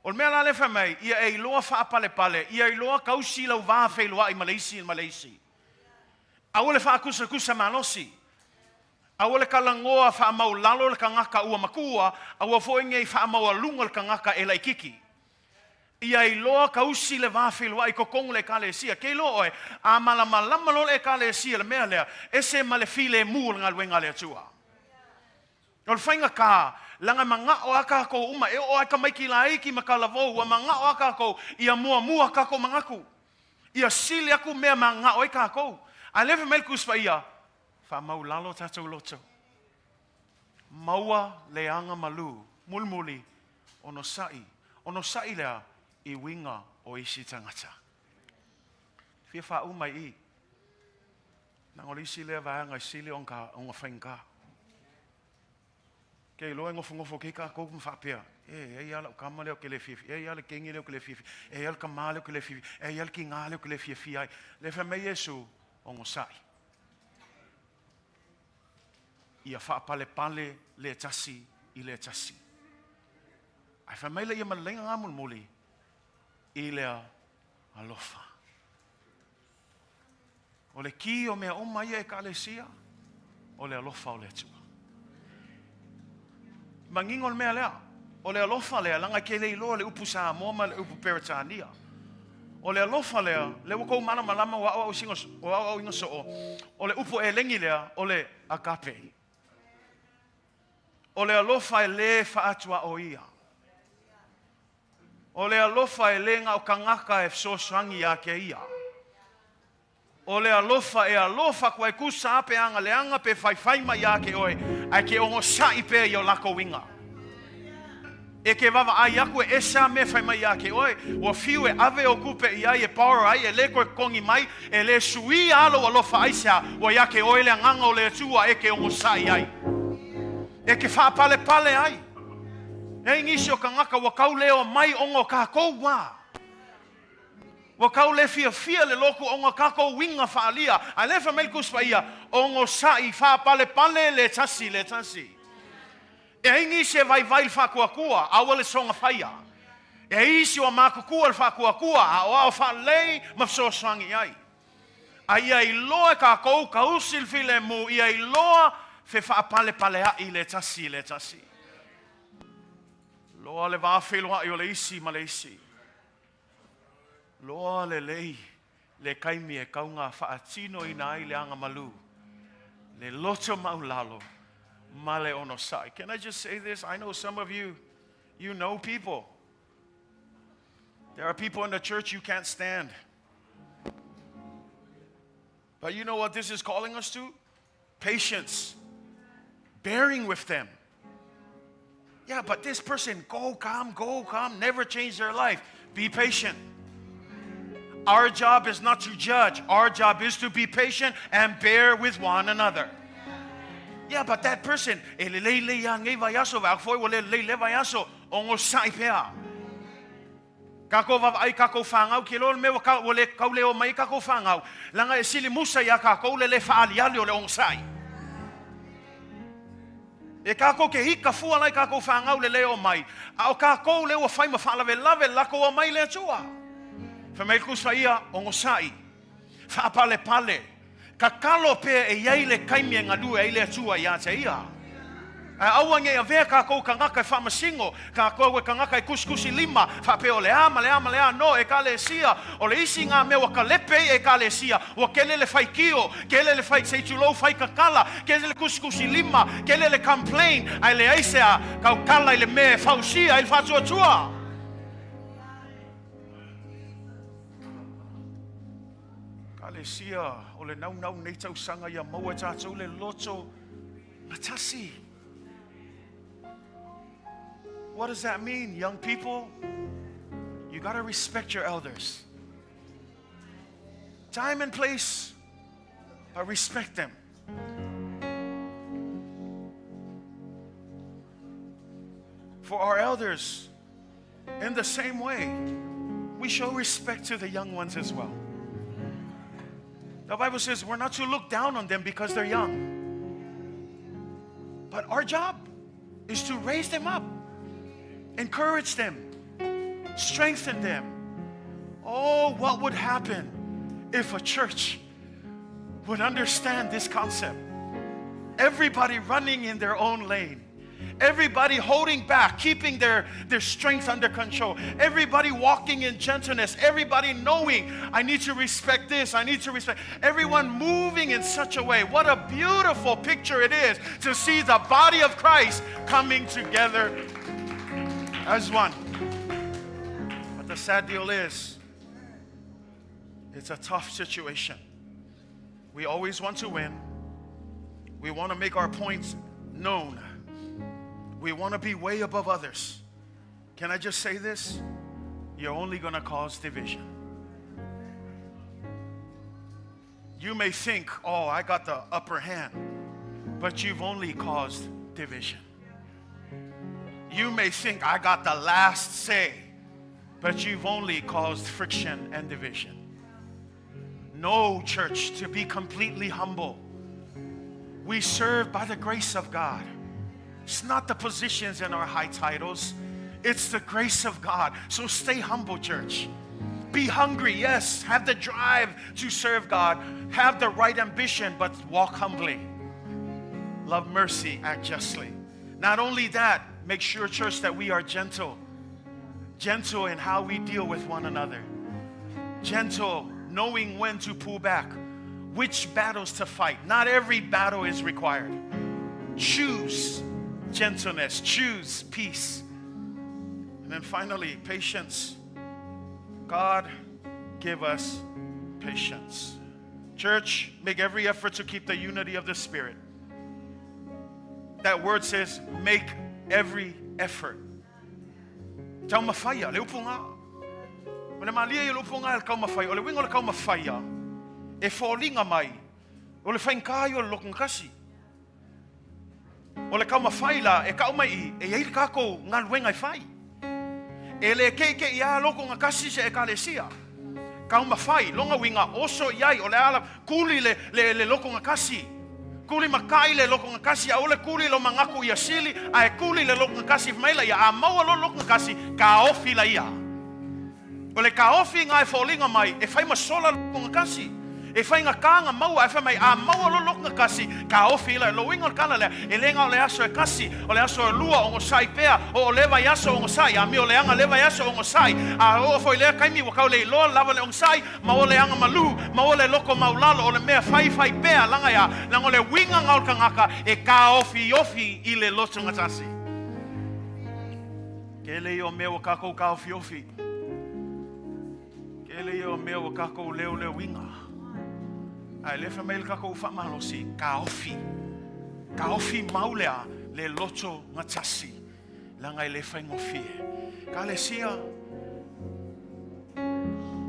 Ol mea la le fa mai, ia e loa fa pale pale, ia e loa kausi lau va fe loa I Malaysia. Awole fa kusa malosi. Awole ka langoa fa Maulalo le ka ngaka ua makua, awa foinge fa Maulunga le ka ngaka e lai kiki. Ia I loa kausi le va fe loa I kokong le ka le sia. Ke lo oe, a malama lo le ka le sia le mea lea, ese male file mu ngal wenga le tua. Ol fainga ka langa manga o aka ko uma e o aka mai ki lai ki makalavo wa manga o aka ko ia mua ka ko mangaku ia sili aku me manga o aka ko a leve melkus fa ia fa Maulalo tatou loto maua le Agamalu mulmuli Onosai lea I winga o isi tangata fia fa uma I nangolisi le vaanga sili onka fainga ke lo ngofo ke ka ko mfapia ya la kama le ke le fifi ya le kengi le ke le fifi ya le kama le ke le fifi ya le kinga le ke le fifi ai le fa me Yesu Onosai ia fa pale le tasi I le tasi ai fa me le ia malenga ngamul muli I le alofa o le ki o me o mai e ka le sia o le alofa o le tu mangingol mea lea o le alofa lea langa ke le ilo le upu Samoa le upu Peretania o le alofa lea le wako mana malama wa o singos o inga so o le upu e lengi lea o le agape o le alofa le fa atua o ia o le alofa lenga o kangaka Efeso swangi ya ke ia o le alofa kwa kusa ape anga le anga pe fai mai ya ke oe ai ke Onosai pe yo lako winga e ke vava ai aku esa me fai mai ya ke oe o fiu e ave o kupe ia e power ai e le ko kongi mai e le sui alo alofa aisa o ya ke oe le nganga o le tua e ke Onosai ai e ke fa pale ai e ngisi o kangaka wa kauleo mai ongo ka koua wa kaule fia le loku ongo kako winga faalia a le fa melkus faia Onosai fa pale le tasi e ingi se vai fa kua awale songa faia e isi o makukua fa kua a o fa lei mafso swangi ai loa kako kausil file mu ai loa fe fa pale a le tasi loa le va fe loa yo le isi Malaysia loa le kaimi e kaunga whaatino I nai le Agamalu le Loto Maulalo male Onosai. Can I just say this? I know some of you know people. There are people in the church you can't stand. But you know what this is calling us to? Patience. Bearing with them. Yeah, but this person, go calm, never change their life. Be patient. Our job is not to judge. Our job is to be patient and bear with one another. Yeah, but that person, Onosai pea. Kako vai kako fangau kilo me ka ole kaule o mai kako fangau. Langa e sili musa ya kako le faali ali o le Onosai. E kako ke hika fua lai kako fangau le leo mai. A kako le o fai ma fala ve lave la ko mai le tua. Fa mai kusa ia Onosai Whaapale pale. Ka kalo pe e iai le kaimia ngalua e le atua ia te ia. Awange a vea ka kou ka ngaka e whamasingo, ka kou e ka ngaka e kuskusi lima, whape o le ama no e ka le sia, o le isi ngā mea waka lepe e ka le sia, wa kele le whai kio, kele le whai seitulou whai kakala, kele le kuskusi lima, kele le complain, ai le aisea, kau kala i le mea whausia, i whatua tua. Ka le sia, o le nau nei tau sanga ia maua tātou le Loto Gatasi. What does that mean, young people? You got to respect your elders. Time and place, but respect them. For our elders, in the same way, we show respect to the young ones as well. The Bible says we're not to look down on them because they're young. But our job is to raise them up. Encourage them, strengthen them. Oh, what would happen if a church would understand this concept? Everybody running in their own lane. Everybody holding back, keeping their strength under control. Everybody walking in gentleness. Everybody knowing, I need to respect this, I need to respect. Everyone moving in such a way. What a beautiful picture it is to see the body of Christ coming together as one. But the sad deal is, it's a tough situation. We always want to win. We want to make our points known. We want to be way above others. Can I just say this? You're only going to cause division. You may think, oh, I got the upper hand, but you've only caused division. You may think I got the last say, but you've only caused friction and division. No, church, to be completely humble. We serve by the grace of God. It's not the positions and our high titles. It's the grace of God. So stay humble, church. Be hungry, yes. Have the drive to serve God. Have the right ambition, but walk humbly. Love mercy, act justly. Not only that, make sure, church, that we are gentle. Gentle in how we deal with one another. Gentle, knowing when to pull back. Which battles to fight. Not every battle is required. Choose gentleness. Choose peace. And then finally, patience. God, give us patience. Church, make every effort to keep the unity of the Spirit. That word says, make every effort. Taumua whaia, le upunga. O le malia i le upunga e kauma whaia. O le wingo le kauma whaia. E whōlinga mai. O le whainkai o le Loto Gatasi. O le kauma whaila e kauma i. E iei kako ngā luenga i whai. E le keike i a Loto Gatasi se e ka le sia. Kauma whai, longa winga oso iai. O le ala kuli le Loto Gatasi. Kuli makai le Loto Gatasi, a ole kuli lo mangaku ia sili, a e kuli le Loto Gatasi maila ia, a maua lo Loto Gatasi, ka ofi la ia. O le ka ofi ngai wholinga mai, e whai masola Loto Gatasi, e whai ngā kānga maua, e whai mai, a maua lo Loto Gatasi, ka ofi la, lo winga kala lea, e lenga o le aso e kasi, o le aso e lua o Onosai pea, o leva i aso o Onosai, a mi o le anga leva i aso o Onosai, a o foi lea kaimi wakau le iloa lava le Onosai, ma o le Agamalu, ma o le loko Maulalo, o le mea whai pea langa ia, lang o le winga ngau kangaka, e ka ofi i le Loto Gatasi. Ke le o mea wakako ka ofi. Ke le o mea wakako leo winga. Ai le famel kako whamalo si ka ofi maulea le Loto Gatasi langa le whaingofie ka le sia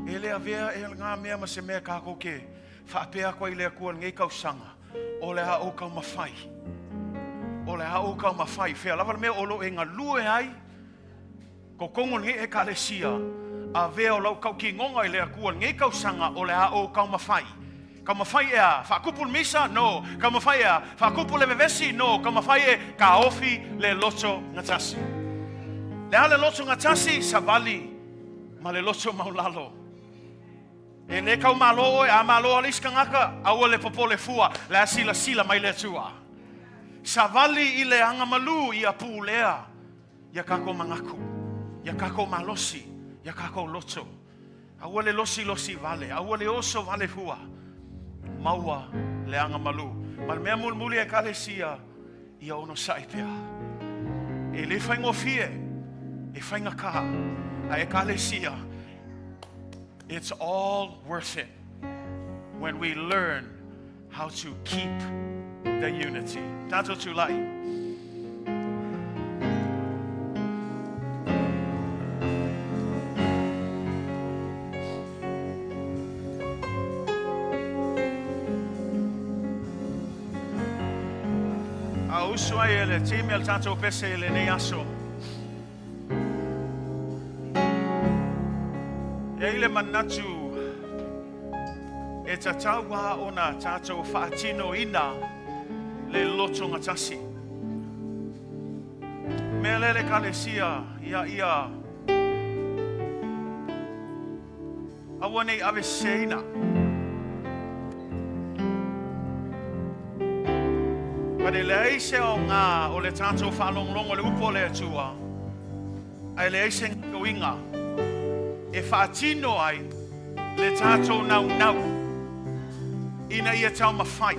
ele avea e ngā mea ma se mea kako ke whaapea koe le akua ngei kausanga o le hao kau mawhai whea lava mea olo e ngā lue ai ko kongo ngei e ka le sia a vea o lau kau ki ngonga i le akua ngei kausanga o le hao kau mawhai. Kama whai ea, whakupul misa? No. Kama whai ea, whakupul le vevesi? No. Kama whai e, ka ofi le Loto Gatasi. Le ale Loto Gatasi, Savali, ma le Loto Maulalo. E le kau malo e a malo alis kangaka aua le popole fua le asila sila mai le tua. Savali i le Agamalu i a pulea ia kako mangaku, ia kako malosi, ia kako loto. Aua le losi vale, aua le oso vale fua. Maua le Agamalu. Mal mea mulmuli e kalesia i a Onosai pea. E le whaingofie, e whaingaka, a e kalesia. It's all worth it when we learn how to keep the unity. Tato tulai. A usua ele timi al tato pese ele ne aso. Ele manatu e tatawa ona tato whaatino ina le Loto Gatasi. Melele kalesia ia awane aveseina. Pade le aise o ngā o le tato whalonglongo le upo le atua. Ai le aise ngoinga. E whaatino ai le tātou nau ina ia tau mawhai.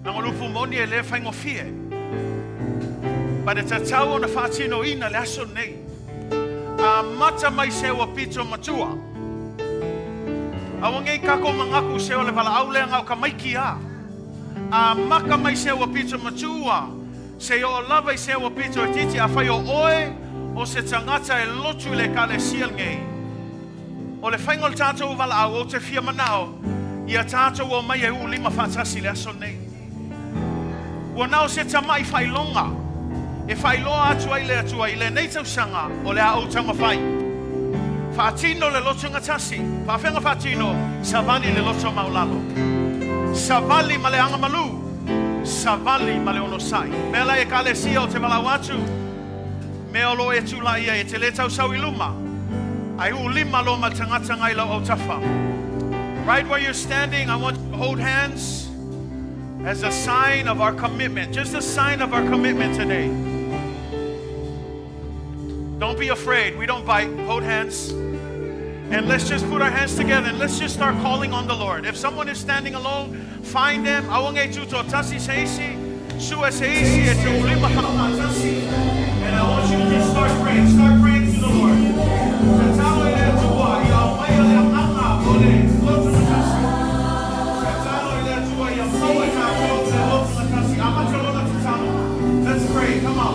Nanga lupu moni e le whaingofie. Pa le tatau o na whaatino ina le aso nei. A mata mai sewa pito matua. Awa ngei kako mangaku sewa le wala aulea ngau ka maiki a. A maka mai sewa pito matua. Se o lava i sewa pito e titi a whai o oe o se tangata e lotu le kale sial ngei. O le whaingo le tātou wala au o te fia manao, ia tātou o mai e u lima whaatasi le aso nei. Ua nao se tamai whailonga, e whailoa atu ai le atua i le neitau sanga o le au tanga whai. Whaatino le Loto Gatasi, whaafenga whaatino, Savali le Loto Maulalo. Savali ma le Agamalu, Savali ma le Onosai. Mela e kalesia o te walau atu, me olo e tula ia e te le tau sau iluma. Ai ulima lo matangata ngai lo otafa. Right where you're standing, I want you to hold hands as a sign of our commitment. Just a sign of our commitment today. Don't be afraid. We don't bite. Hold hands. And let's just put our hands together and let's just start calling on the Lord. If someone is standing alone, find them. Awange tuto tasi seisi, sua seisi et ulima tasi. And I want you to just start praying. Start praying to the Lord. Let's pray, come on.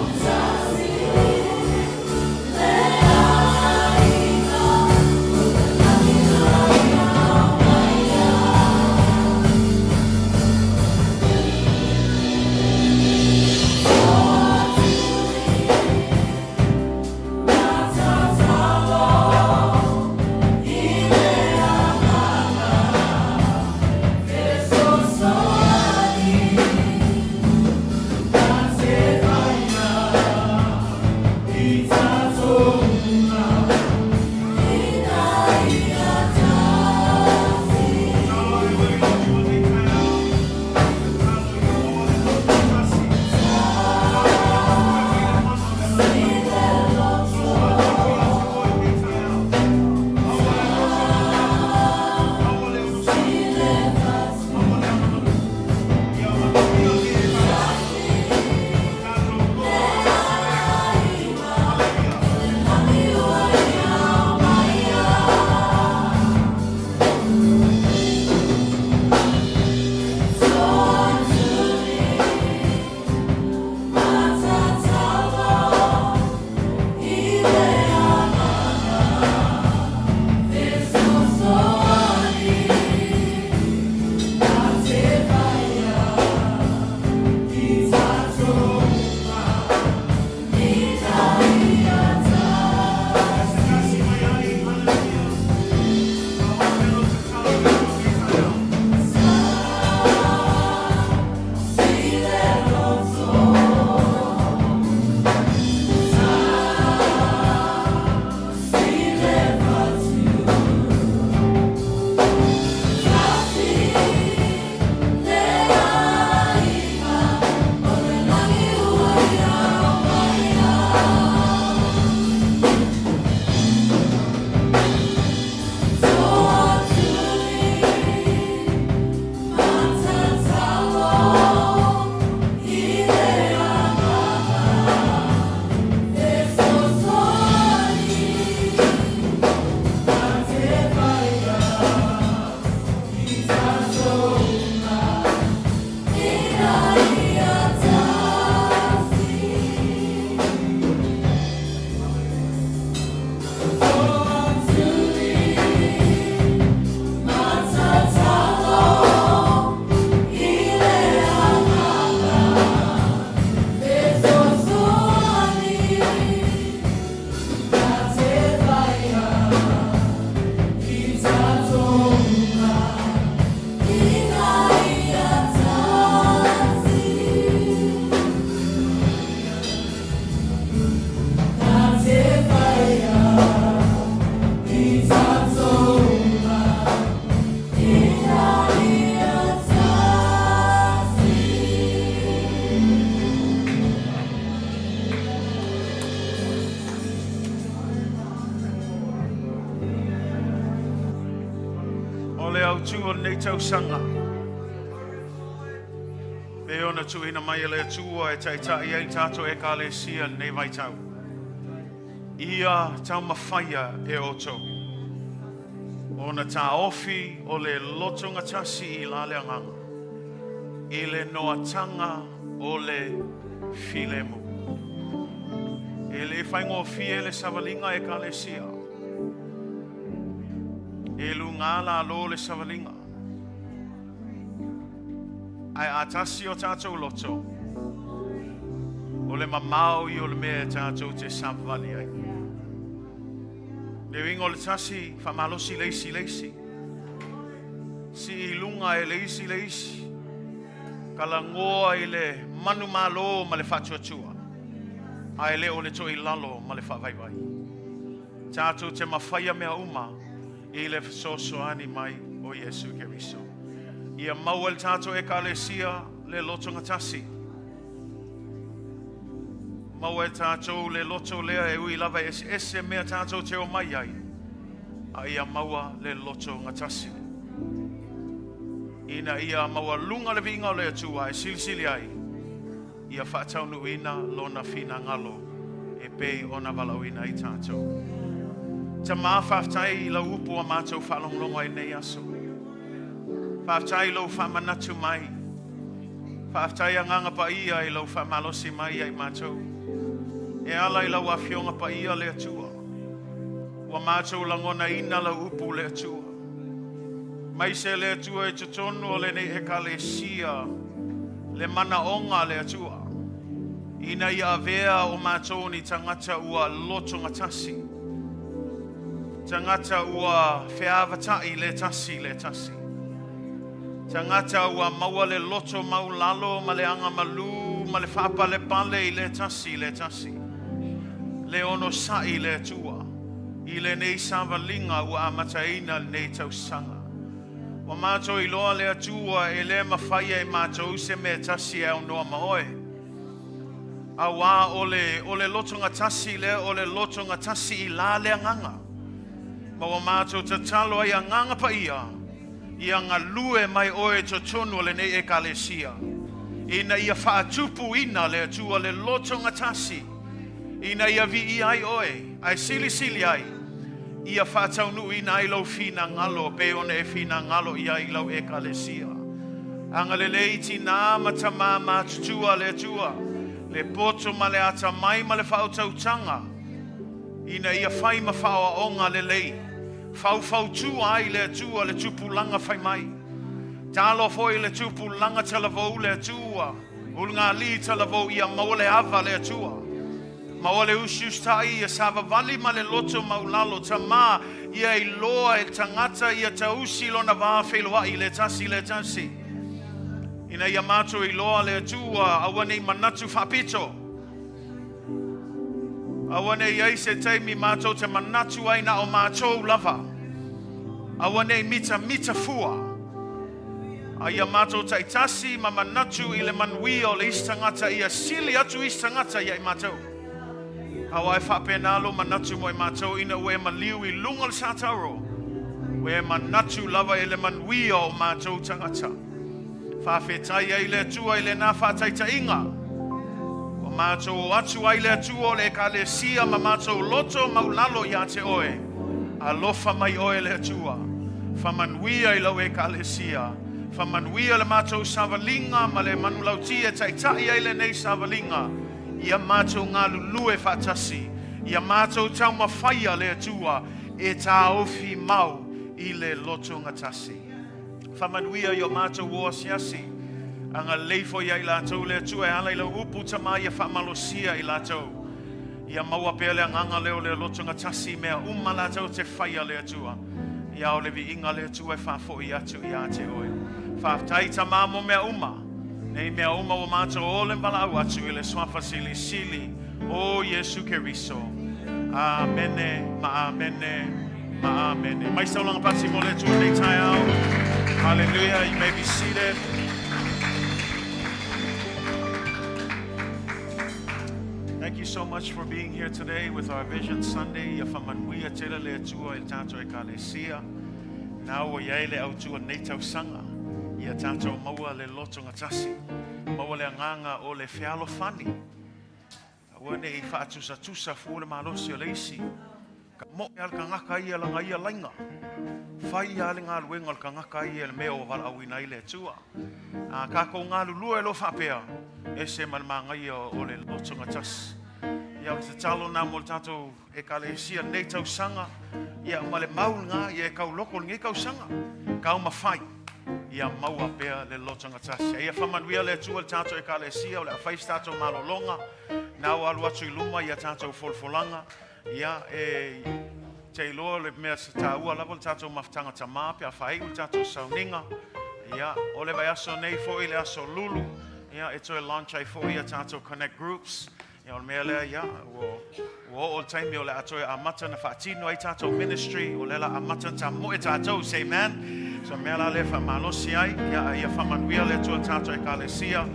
Ole au tu o nei tau sanga. Pe ona tu ina mai le tua e taitai ai tato e kalesia nei vai tau. Ia tau mawhaia e oto. Ona taofi o le Loto Gatasi I la leanganga. I le noatanga o le filemu. E le whaingo fie le savalinga e kalesia. E lungala lo le savalinga. Ai atasi o tātou loto. O le mamau I o le mea tātou te Savali ai. Le wingo le tasi whamalosi leisi leisi. Si I lunga e leisi leisi. Kalangoa I le manu malo ma le whatuatua. Ai le o le toi lalo ma le whawaiwai. Tātou te mawhaia mea uma I le sosoani mai o Yesu Keriso. Ia maua le tātou e kalesia le Loto Gatasi. Maua e tātou le loto lea e ui lava ese mea tātou te o mai ai. A ia maua le Loto Gatasi. Ina ia maua lunga le vinga o le atua e silisili ai. Ia whaataunu ina lona fina ngalo e pei ona walauina I tātou. Ta maa whaftai I la upu a mātou whalonglongo e nei aso. Whaftai lau whamanatu mai. Whaftai a nganga pa ia I lau whamalosi mai ai mātou. E ala I lau awhionga pa ia le atua. Wa mātou langona ina lau upu le atua. Mai se le atua e tutonu o le nei e kalesia. Le mana onga le atua. Ina ia avea o mātou ni tangata ua Loto Gatasi. Tangata ua whiawhatai le tasi le tasi. Tangata ua maua le loto Maulalo ma le Agamalu ma le whapa le pale I le tasi le tasi. Le Onosai le tua. I le nei Savalinga ua amataina nei tausanga. Wa mātou I loa le atua e le mawhaia I mātou se me tasi e noa maoe. A wā o le Loto Gatasi le o le Loto Gatasi I la le nganga. Ma wa mātou te talo ai a nganga pa ia. Ia ngā lue mai oe to tonu le nei e kalesia. Ina ia whaatupu ina le atua le Loto Gatasi. Ina ia vi I ai oe. Ai sili sili ai. Ia whaataunu ina ai lau fina ngalo. Pe one e fina ngalo ia I lau e kalesia. Anga le leiti nā matama mātutua le atua. Le poto ma le ata mai ma le whautautanga. Ina ia whai ma whaoa onga le lei. Fau tu ai le tua le tupulanga whai mai. Talo foi le tupulanga talavou le tua. Ulnga li talavou ia maule ava le tua. Maule usius tai ia Savali ma le loto Maulalo tama ia I loa e tangata ia tausi lona vā whelua I le tasi. Ina ia mātou I loa le tua awane manatu whapito. Awane iai se teimi mātou te manatu aina o mātou lava. Awane mita fua. Aia mātou taitasi ma manatu I le manui o le istangata ia sili atu istangata iai mātou. Hawa e whapenalo manatu mo I mātou ina ue maliu I lunga le sātaro. Ue manatu lava I le manui o mātou tangata. Whawhetai ai le tua I le nā whataita inga. Mātou atu ai le atu o le kalesia ma mātou loto Maulalo ia te oe. Alofa mai oe le atua. Whamanuia I lau e kalesia. Whamanuia le mātou Savalinga ma le manulautia taitai ai le nei Savalinga. Ia mātou ngā lulue whatasi. Ia mātou tauma whaia le atua. E taofi mau I le Loto Gatasi. Whamanuia I o mātou oasiasi. Anga leifo ia I lātou le atua e ala I lau upu tama ia whamalosia I lātou. Ia maua pēr le anganga leo le Loto Gatasi mea umma lātou te whaia le atua. Ia o le vi inga le atua e whafo I atu I ate oe. Whaftai tama mo mea umma. Nei mea umma o mātou o le malau atu I le swafa sili sili. O Yesu Keriso. Amene, ma amene, ma amene. Mai saulanga pasi mo le atua nei tai au. Hallelujah, you may be seated. Thank you so much for being here today with our Vision Sunday. Ia whamanuia tele le atua I tātou e kalesia. Nā o iai le au tua nei tausanga. Ia tātou maua le Loto Gatasi. Maua le anganga o le whialo whani. Ua ne I whaatusa fu le malosi o le isi. Ka mo e al ka ngaka ia langa ia lainga. Whai ia le ngā luenga al ka ngaka ia le meo wala au ina ile tua. Ka kou ngā lulua e lo whapea. E se malmanga ia o le Loto Gatasi. Ia o te talo nā mo le tātou e ka le isia nei tausanga. Ia ma le maunga ia e kau loko ngai kau sanga. Kau mawhai. Ia maua pea le Loto Gatasi. Ia whamanuia le tua le tātou e ka le sia o le awhais tātou malolonga. Nau alu atu I luma ia tātou folfolanga. Ia e te iloa le mea sa tāua lava le tātou mawhtanga tamā pia whai le tātou sauninga. Ia o le vai aso nei fo I le aso lulu. Ia e toi launch ai fo ia tātou connect groups. Ia o mea lea ia o taimi o le atoe amata na whaatino ai tātou ministry o le la amata ta mo e tātou, say amen. So mea la le whamalosi ai, ia whamanuia le tua tātou e ka le sia.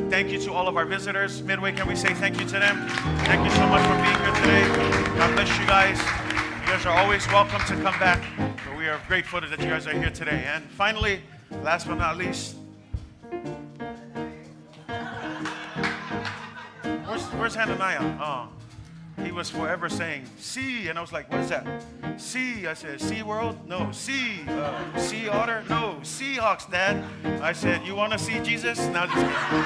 Thank you to all of our visitors. Midway, can we say thank you to them? Thank you so much for being here today. God bless you guys. You guys are always welcome to come back. But we are grateful that you guys are here today. And finally, last but not least, where's Hananiah? Oh, he was forever saying, sea. And I was like, what is that? Sea. I said, Sea World? No. Sea. Sea Otter? No. Seahawks, Dad. I said, you want to see Jesus? No, just kidding.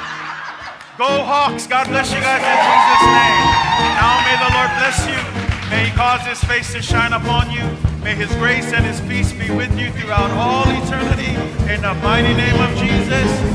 Go Hawks. God bless you guys in Jesus' name. Now may the Lord bless you. May He cause His face to shine upon you. May His grace and His peace be with you throughout all eternity. In the mighty name of Jesus.